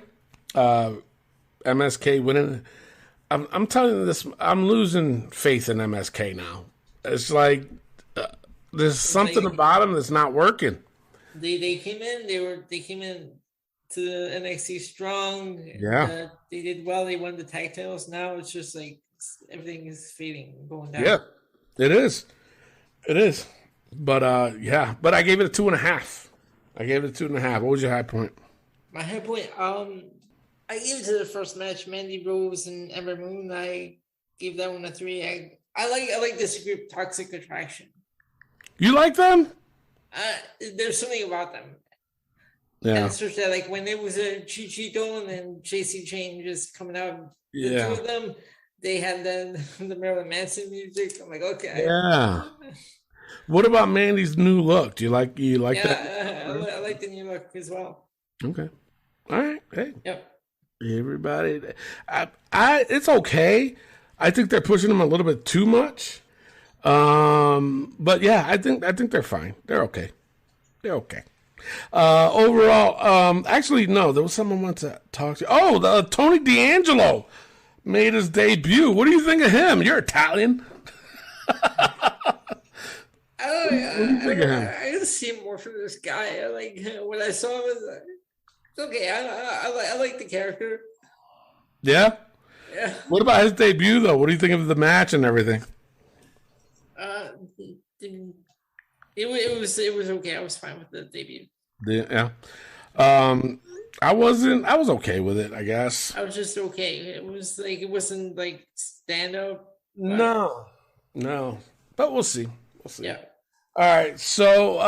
MSK winning. I'm telling you this. I'm losing faith in MSK now. It's like there's something about him that's not working. They came in. They came in to NXT strong. Yeah, they did well. They won the tag titles. Now it's just like everything is fading, going down. Yeah, it is. It is. But yeah. But I gave it a 2.5. I gave it a 2.5. What was your high point? My high point. I gave it to the first match, Mandy Rose and Ember Moon. I gave that one a 3. I like this group, Toxic Attraction. You like them? There's something about them. Yeah. And especially like when it was a Chichito and then JC Chain just coming out. Yeah. The two of them, they had the Marilyn Manson music. I'm like, okay. Yeah. What about Mandy's new look? Do you like that? I like the new look as well. Okay. All right. Hey. Yep. Everybody, it's okay. I think they're pushing them a little bit too much. But yeah, I think they're fine. They're okay. They're okay. Overall, actually, no, there was someone I wanted to talk to. Oh, Tony D'Angelo made his debut. What do you think of him? You're Italian. I just see more from this guy. Like when I saw him, it's okay. I like the character. Yeah. Yeah. What about his debut though? What do you think of the match and everything? It was okay. I was fine with the debut. Yeah. I was okay with it, I guess. I was just okay. It wasn't like stand up. No. But we'll see. Yeah. All right. So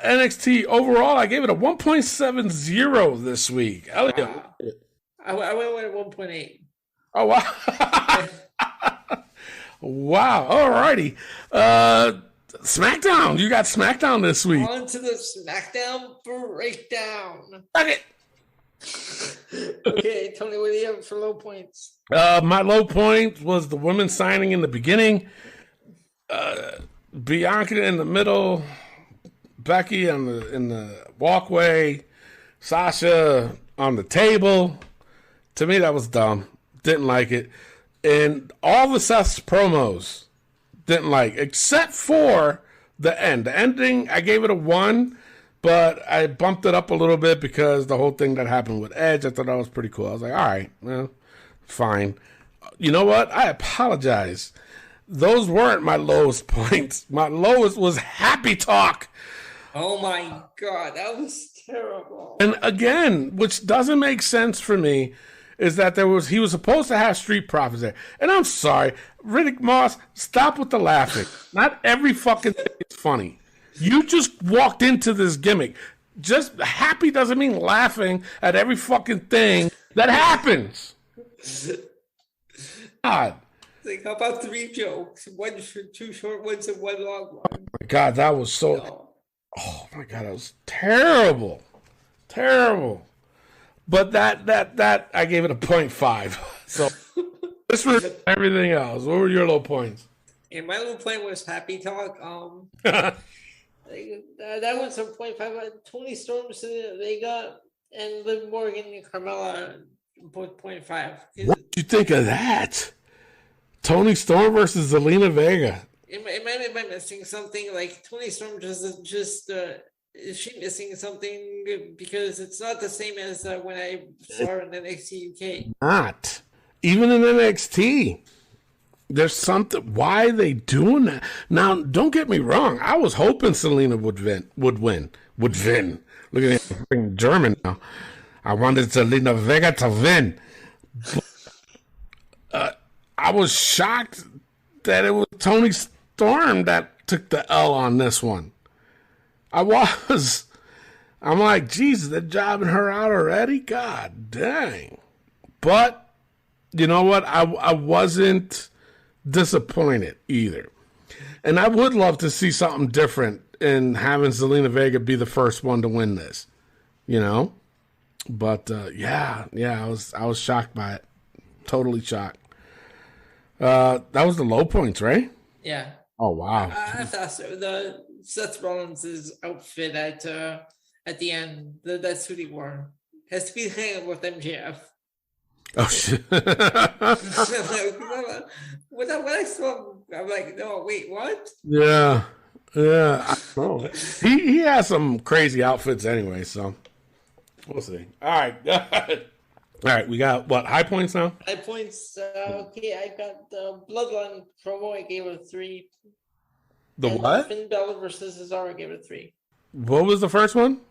NXT overall, I gave it a 1.70 this week. Elliot. Wow. I went with 1.8. Oh wow. Wow. All righty. SmackDown. You got SmackDown this week. On to the SmackDown breakdown. Okay. Okay, Tony, what do you have for low points? My low point was the women signing in the beginning. Bianca in the middle, Becky in the walkway, Sasha on the table. To me, that was dumb. Didn't like it. And all the Seth's promos, didn't like, except for the end. The ending, I gave it a 1, but I bumped it up a little bit because the whole thing that happened with Edge, I thought that was pretty cool. I was like, all right, well, fine. You know what? I apologize. Those weren't my lowest points. My lowest was Happy Talk. Oh my God, that was terrible. And again, which doesn't make sense for me, is that he was supposed to have Street Profits there. And I'm sorry, Riddick Moss, stop with the laughing. Not every fucking thing is funny. You just walked into this gimmick. Just happy doesn't mean laughing at every fucking thing that happens. God. Like, how about 3 jokes? 2 short ones and 1 long one. Oh my God, that was so... No. Oh my God, that was terrible. Terrible. But that I gave it a 0.5. So this was everything else. What were your low points? And my low point was Happy Talk. That was a 0.5. Tony Storm, Vega, and Liv Morgan and Carmella, both 0.5. What do you think of that? Tony Storm versus Elena Vega. It might have been missing something. Like Tony Storm just is she missing something? Because it's not the same as when I saw her in NXT UK. Not. Even in NXT. There's something. Why are they doing that? Now, don't get me wrong. I was hoping Selena would win. Look at him, German now. I wanted Selena Vega to win. I was shocked that it was Tony Storm that took the L on this one. I'm like, Jesus, they're jobbing her out already? God dang. But, you know what? I wasn't disappointed either. And I would love to see something different in having Zelina Vega be the first one to win this, you know? But, yeah, I was shocked by it. Totally shocked. That was the low points, right? Yeah. Oh, wow. I thought so. The Seth Rollins' outfit at the end, that's what he wore. Has to be hanging with MJF. Oh shit! when I saw him, I'm like, no, wait, what? Yeah. I don't know. He has some crazy outfits anyway, so we'll see. All right. All right, we got what, high points now? High points. Okay, I got the Bloodline promo. I gave it a 3. The and what? Finn Balor versus Cesaro. I gave it a 3. What was the first one?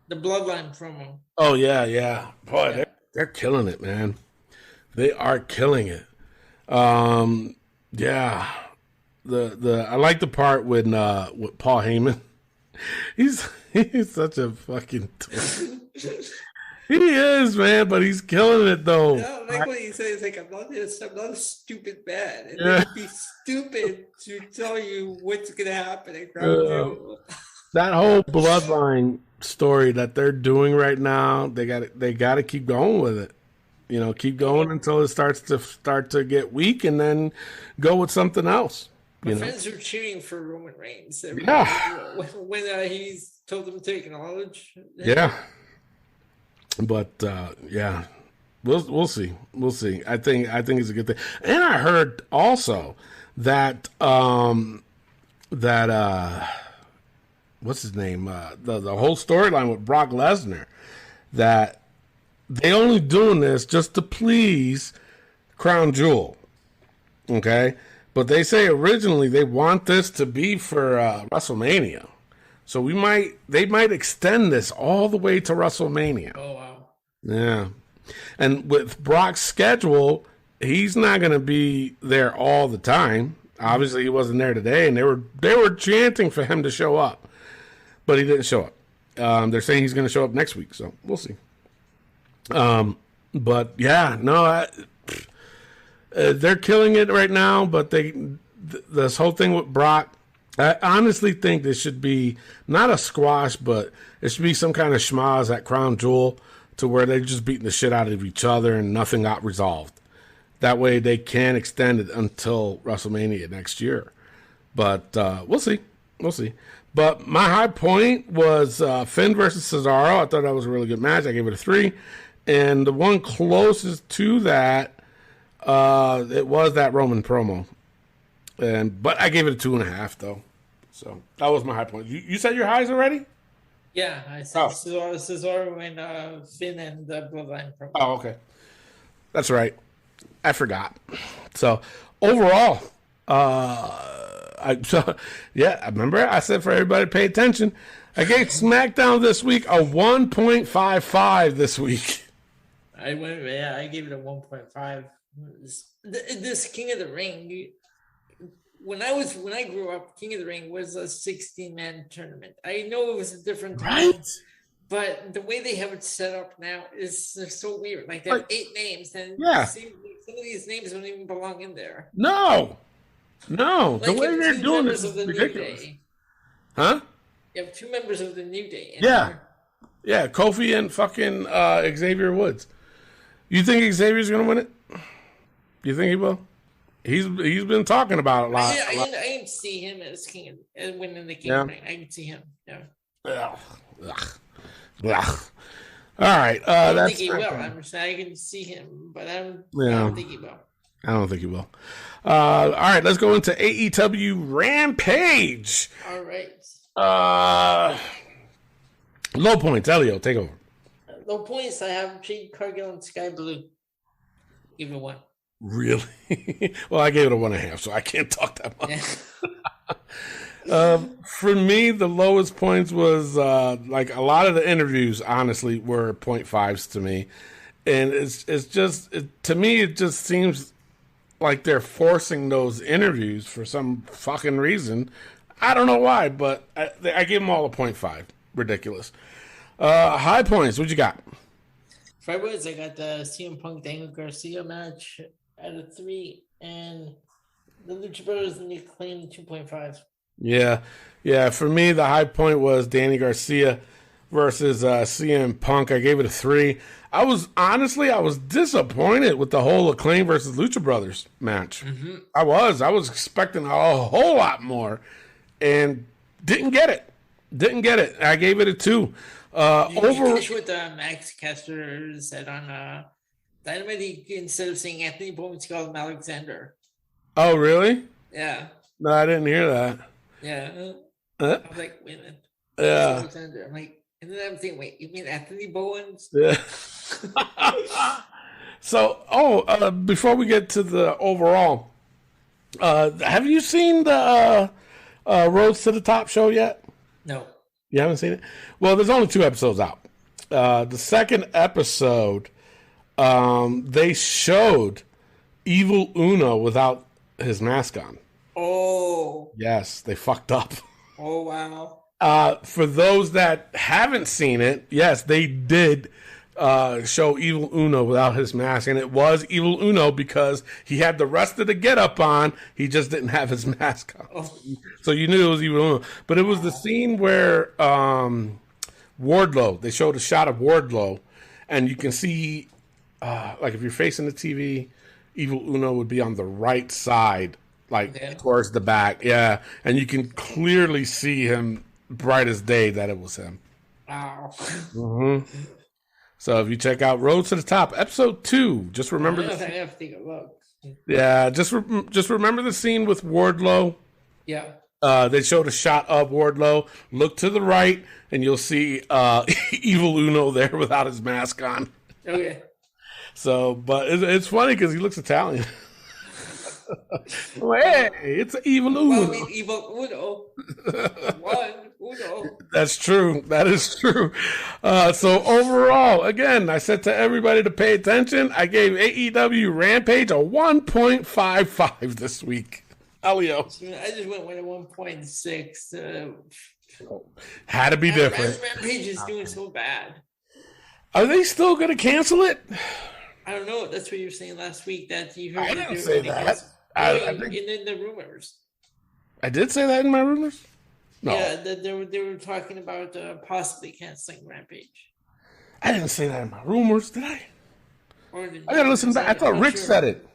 The Bloodline promo. Oh yeah. Boy, they're killing it, man. They are killing it. Yeah. The I like the part when with Paul Heyman. He's such a fucking he is, man, but he's killing it though. No, like what he says, like I'm not a stupid man. And it would be stupid to tell you what's gonna happen at Ground Zero. That whole Bloodline story that they're doing right now, they got to keep going with it. You know, keep going until it starts to get weak, and then go with something else. My friends are cheering for Roman Reigns. Yeah. When he's told them to acknowledge. Yeah. But yeah, we'll see. We'll see. I think it's a good thing. And I heard also that what's his name? The whole storyline with Brock Lesnar, that they only doing this just to please Crown Jewel. Okay? But they say originally they want this to be for WrestleMania. So they might extend this all the way to WrestleMania. Oh wow. Yeah. And with Brock's schedule, he's not going to be there all the time. Obviously he wasn't there today, and they were chanting for him to show up. But he didn't show up. They're saying he's going to show up next week, so we'll see. But yeah, no, they're killing it right now. But this whole thing with Brock, I honestly think this should be not a squash, but it should be some kind of schmaz at Crown Jewel, to where they're just beating the shit out of each other and nothing got resolved. That way they can extend it until WrestleMania next year. But we'll see. We'll see. But my high point was Finn versus Cesaro. I thought that was a really good match. I gave it a 3. And the one closest to that, it was that Roman promo. But I gave it a 2.5 though. So that was my high point. You said your highs already? Yeah, I said Cesaro and Finn and the Bloodline promo. Oh, okay. That's right. I forgot. So overall, I remember I said for everybody to pay attention. I gave SmackDown this week a 1.55 this week. I gave it a 1.5. This King of the Ring, when I grew up, King of the Ring was a 16-man tournament. I know it was a different time, right? But the way they have it set up now is so weird. Like they have 8 names, and some of these names don't even belong in there. No. Like the way they're doing this is ridiculous. Huh? You have 2 members of the New Day. Yeah, Kofi and fucking Xavier Woods. You think Xavier's gonna win it? You think he will? He's been talking about it a lot. I can see him as king and winning the King of the Ring. I can see him. Yeah. All right. I don't think he will. I'm saying I can see him, but I don't think he will. I don't think he will. All right, let's go into AEW Rampage. All right. Low points. Elio, take over. Low points. I have Jade Cargill and Sky Blue. Give it 1. Really? Well, I gave it a 1.5, so I can't talk that much. For me, the lowest points was like a lot of the interviews, honestly, were 0.5s to me. And it's just, to me, it just seems like they're forcing those interviews for some fucking reason. I don't know why, but I give them all a 0.5. Ridiculous. High points, what you got? 5 points, I got the CM Punk Daniel Garcia match at a 3, and the Lucha Brothers and the Acclaim 2.5. Yeah. For me, the high point was Danny Garcia versus CM Punk. I gave it a 3. I was disappointed with the whole Acclaim versus Lucha Brothers match. Mm-hmm. I was expecting a whole lot more, and didn't get it. I gave it a 2. Did you finish what Max Caster said on Dynamite, instead of saying Anthony Bowens, called him Alexander. Oh, really? Yeah. No, I didn't hear that. Yeah. I was like, wait a minute. Yeah. Alexander. I'm like, and then I'm thinking, wait, you mean Anthony Bowens? Yeah. So, before we get to the overall, have you seen the Roads to the Top show yet? No. You haven't seen it? Well, there's only 2 episodes out. The second episode, they showed Evil Uno without his mask on. Oh. Yes, they fucked up. Oh, wow. For those that haven't seen it, yes, they did show Evil Uno without his mask, and it was Evil Uno because he had the rest of the getup on. He just didn't have his mask on. Oh. So you knew it was Evil Uno. But it was the scene where Wardlow, they showed a shot of Wardlow, and you can see, like if you're facing the TV, Evil Uno would be on the right side, like towards the back. Yeah, and you can clearly see him bright as day that it was him. Wow. Mm-hmm. So if you check out Road to the Top, episode 2, just remember. I have to take a look. Yeah, just remember the scene with Wardlow. Yeah. They showed a shot of Wardlow. Look to the right, and you'll see Evil Uno there without his mask on. Okay. So, but it's funny because he looks Italian. Hey, it's Evil Uno. Well, I mean, Evil Uno. Uno. That's true. That is true. So overall, again, I said to everybody to pay attention. I gave AEW Rampage a 1.55 this week. Elio. I just went with a 1.6. Had to be different. Rampage is doing so bad. Are they still going to cancel it? I don't know. That's what you were saying last week. That you heard. I didn't say that. I think in the rumors. I did say that in my rumors. No. Yeah, they were talking about possibly canceling Rampage. I didn't say that in my rumors, did I? Or did I gotta listen back. I thought Rick said it.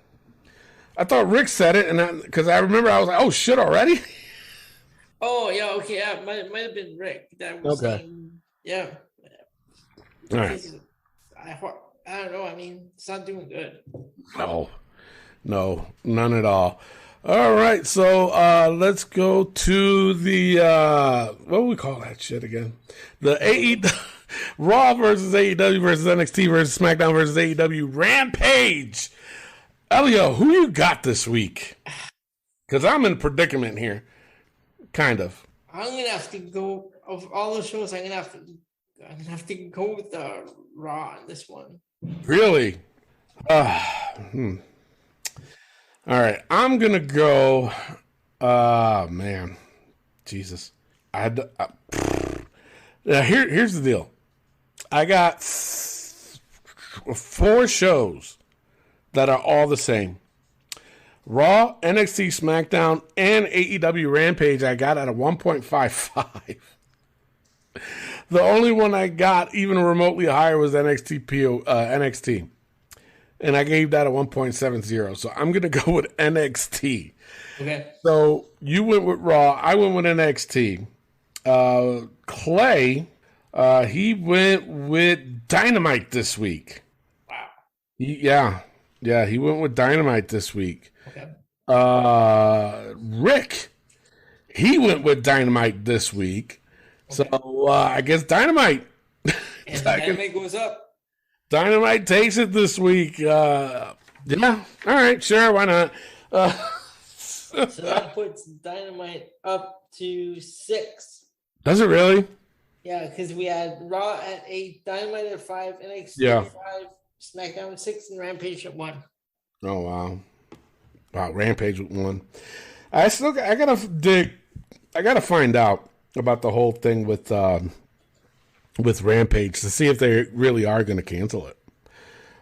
I thought Rick said it, and because I remember I was like, "Oh shit, already." Oh yeah, okay, yeah, might have been Rick. That was okay. Yeah. All right. I don't know. I mean, it's not doing good. No, none at all. All right, so let's go to the what do we call that shit again? The AEW Raw versus AEW versus NXT versus SmackDown versus AEW Rampage. Elio, who you got this week? Because I'm in a predicament here, kind of. I'm gonna have to go of all the shows. I'm gonna have to go with the Raw on this one. Really? All right, I'm gonna go. Man, Jesus. Here's the deal. I got 4 shows that are all the same. Raw, NXT, SmackDown, and AEW Rampage. I got at a 1.55. The only one I got even remotely higher was NXT. And I gave that a 1.70. So I'm going to go with NXT. Okay. So you went with Raw. I went with NXT. Clay, he went with Dynamite this week. Wow. He went with Dynamite this week. Okay. Rick, he went with Dynamite this week. Okay. So I guess Dynamite. And Dynamite goes up. Dynamite takes it this week. Yeah. All right. Sure. Why not? So that puts Dynamite up to 6. Does it really? Yeah, because we had Raw at 8, Dynamite at 5, NXT at 5, SmackDown at 6, and Rampage at 1. Oh, wow. Wow, Rampage with 1. I gotta find out about the whole thing with Rampage to see if they really are going to cancel it.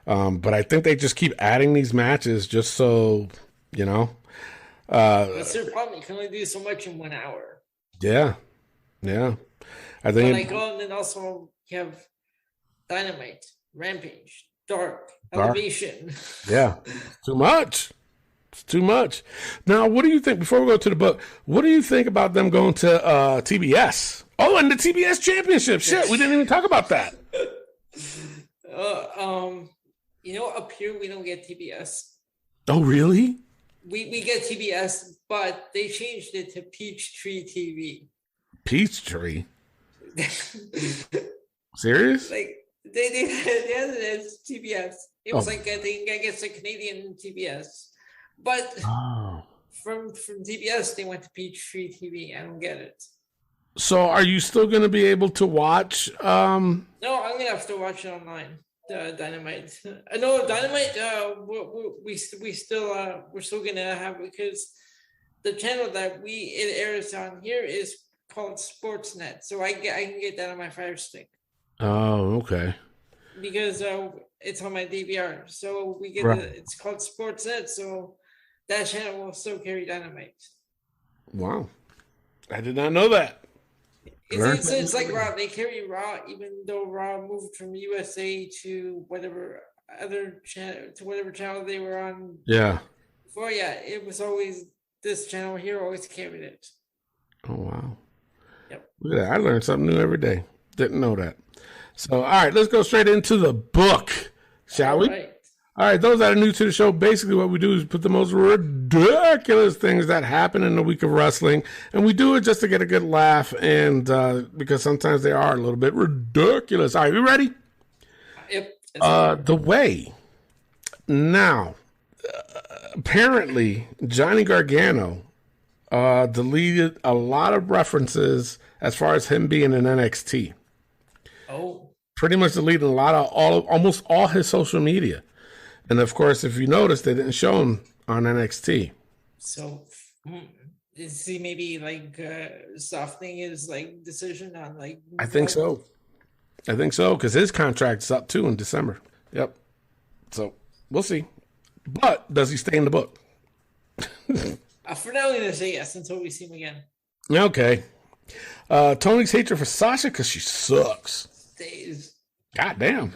But I think they just keep adding these matches just so, you know. That's their problem. You can only do so much in 1 hour. Yeah. I think. And then also you have Dynamite, Rampage, Dark, Elevation. Yeah. Too much. It's too much. Now, what do you think, before we go to the book, what do you think about them going to TBS? Oh, and the TBS Championship. Shit, we didn't even talk about that. up here we don't get TBS. Oh, really? We get TBS, but they changed it to Peachtree TV. Peachtree? Serious? Like they had it as TBS. It was like I guess a Canadian TBS, but from TBS they went to Peachtree TV. I don't get it. So are you still going to be able to watch? No, I'm gonna have to watch it online. Dynamite. I know Dynamite. We're still gonna have, because the channel that it airs on here is called Sportsnet, so I can get that on my Fire Stick. Oh, okay. Because it's on my DVR, so we get it's called Sportsnet, so that channel will still carry Dynamite. Wow, I did not know that. It's like Raw. They carry Raw, even though Raw moved from USA to whatever other channel, channel they were on. Yeah. Before, it was always this channel here always carried it. Oh wow. Yep. Look at that. I learned something new every day. Didn't know that. So, all right, let's go straight into the book, shall we? Right. All right, those that are new to the show, basically what we do is put the most ridiculous things that happen in the week of wrestling, and we do it just to get a good laugh, and because sometimes they are a little bit ridiculous. All right, you ready? Yep. The Way. Now, apparently, Johnny Gargano deleted a lot of references as far as him being in NXT. Oh. Pretty much deleted a lot of almost all his social media. And of course, if you notice, they didn't show him on NXT. So, is he maybe like softening his like decision on like? I think so, because his contract's up too in December. Yep. So we'll see. But does he stay in the book? For now, I'm gonna say yes until we see him again. Okay. Tony's hatred for Sasha because she sucks. Stays. God damn.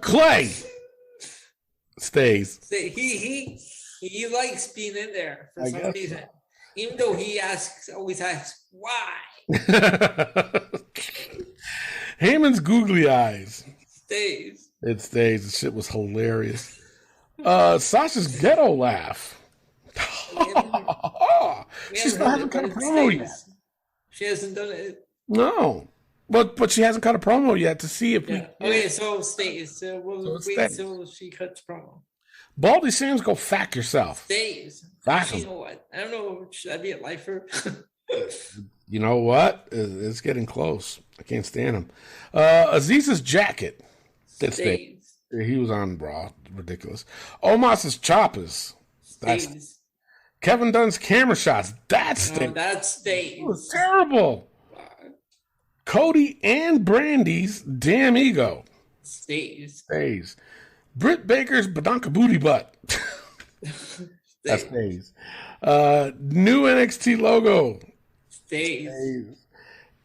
Clay stays. He likes being in there for some reason, even though he always asks why. Heyman's googly eyes Stays. It stays. The shit was hilarious. Sasha's ghetto laugh. She's not having cut a promo yet. She hasn't done it. No. But she hasn't cut a promo yet to see if Okay, so stays. We'll wait till she cuts promo. Baldy Sam's, go fuck yourself. Stays. Fuck You know what? I don't know. Should I be a lifer? You know what? It's getting close. I can't stand him. Aziz's jacket. That stays. He was on Raw. Ridiculous. Omos's choppers. Stays. Kevin Dunn's camera shots. That stays. That stays. It was terrible. Cody and Brandy's damn ego. Stays. Britt Baker's badonka booty butt. That stays. New NXT logo. Stays.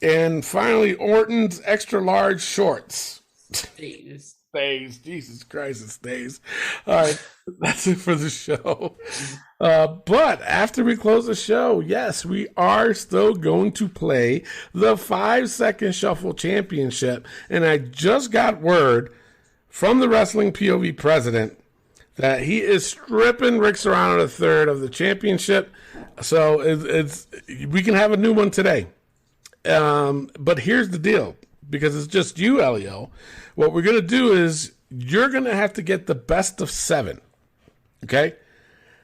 And finally, Orton's extra large shorts. Stays. Jesus Christ, it stays. All right, that's it for the show. But after we close the show, yes, we are still going to play the 5-Second Shuffle Championship. And I just got word from the Wrestling POV president that he is stripping Rick Serrano III of the championship. So we can have a new one today. But here's the deal, because it's just you, Elio. What we're going to do is you're going to have to get the best of 7. Okay?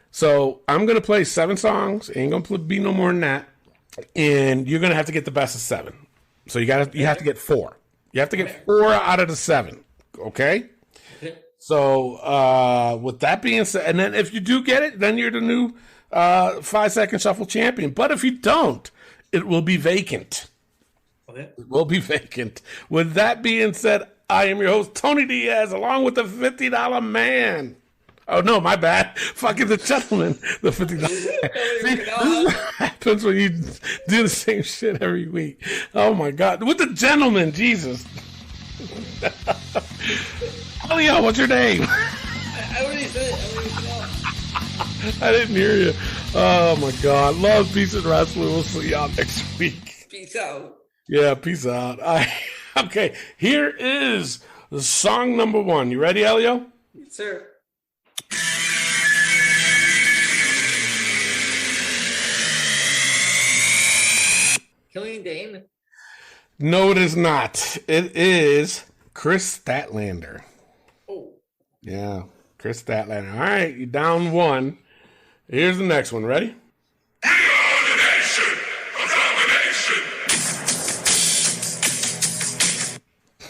So I'm going to play 7 songs. Ain't going to be no more than that. And you're going to have to get the best of 7. So you have to get 4. You have to get 4 out of the 7. Okay? So with that being said, and then if you do get it, then you're the new 5-Second Shuffle champion. But if you don't, it will be vacant. Okay. It will be vacant. With that being said, I am your host, Tony Diaz, along with the $50 man. Oh, no, my bad. Fucking the gentleman, the $50 man. See, this is what happens when you do the same shit every week. Oh, my God. With the gentleman, Jesus. Elio, what's your name? I already said it. I didn't hear you. Oh, my God. Love, peace, and wrestling. We'll see y'all next week. Peace out. Yeah, peace out. Okay, here is Song number 1. You ready, Elio? Yes, sir. Killing Dane? No, it is not. It is Chris Statlander. Oh. Yeah, Chris Statlander. All right, you down 1. Here's the next one. Ready?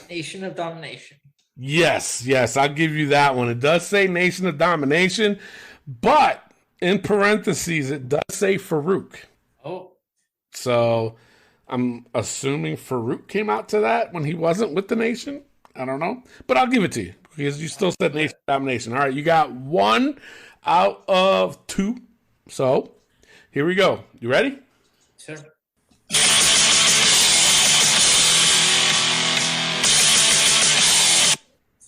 Nation of Domination. Yes, I'll give you that one. It does say Nation of Domination, but in parentheses, it does say Farouk. Oh. So I'm assuming Farouk came out to that when he wasn't with the Nation. I don't know, but I'll give it to you because you still said Nation of Domination. All right, you got 1 out of 2. So here we go. You ready? Sure.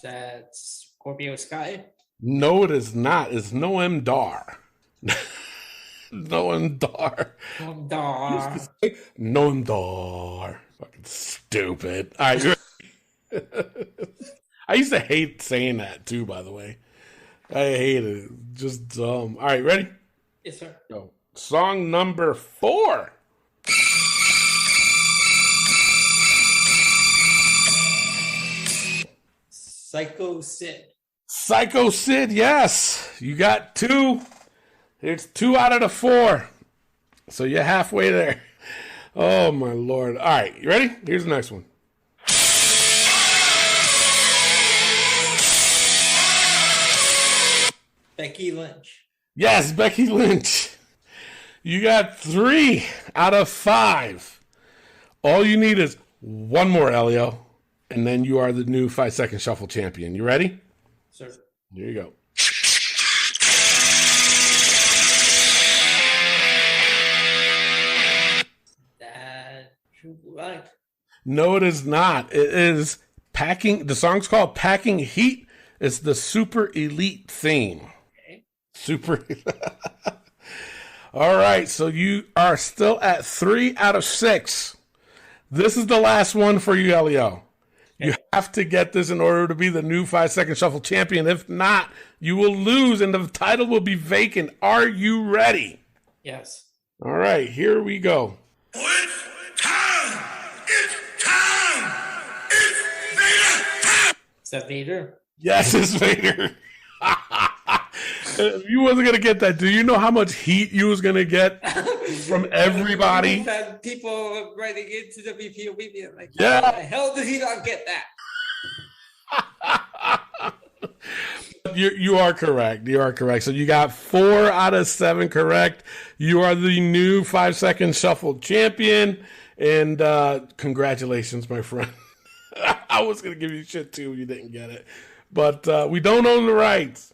That's Scorpio Sky? No, it is not. It's Noam Dar. Noam Dar. Noam Dar. Fucking stupid. All right. I used to hate saying that too, by the way. I hate it. Just dumb. All right, ready? Yes, sir. Go. Song number 4. Psycho Sid. Psycho Sid, yes. You got 2. It's 2 out of the 4. So you're halfway there. Oh, my Lord. All right, you ready? Here's the next one. Becky Lynch. Yes, Becky Lynch. You got 3 out of 5. All you need is one more, Elio, and then you are the new 5-second shuffle champion. You ready? Sir. Here you go. That True Blood. No, it is not. It is Packing. The song's called Packing Heat. It's the Super Elite theme. Okay. Super. All right, so you are still at 3 out of 6. This is the last one for you, Elio. You have to get this in order to be the new 5-second shuffle champion. If not, you will lose and the title will be vacant. Are you ready? Yes. All right, here we go. It's time! It's time! It's Vader time! Is that Vader? Yes, it's Vader. You wasn't going to get that. Do you know how much heat you was going to get from everybody? That people writing into the WPOV being like, Yeah. how the hell did he not get that? You are correct. You are correct. So you got 4 out of 7 correct. You are the new 5-second shuffle champion. And congratulations, my friend. I was going to give you shit too if you didn't get it. But we don't own the rights.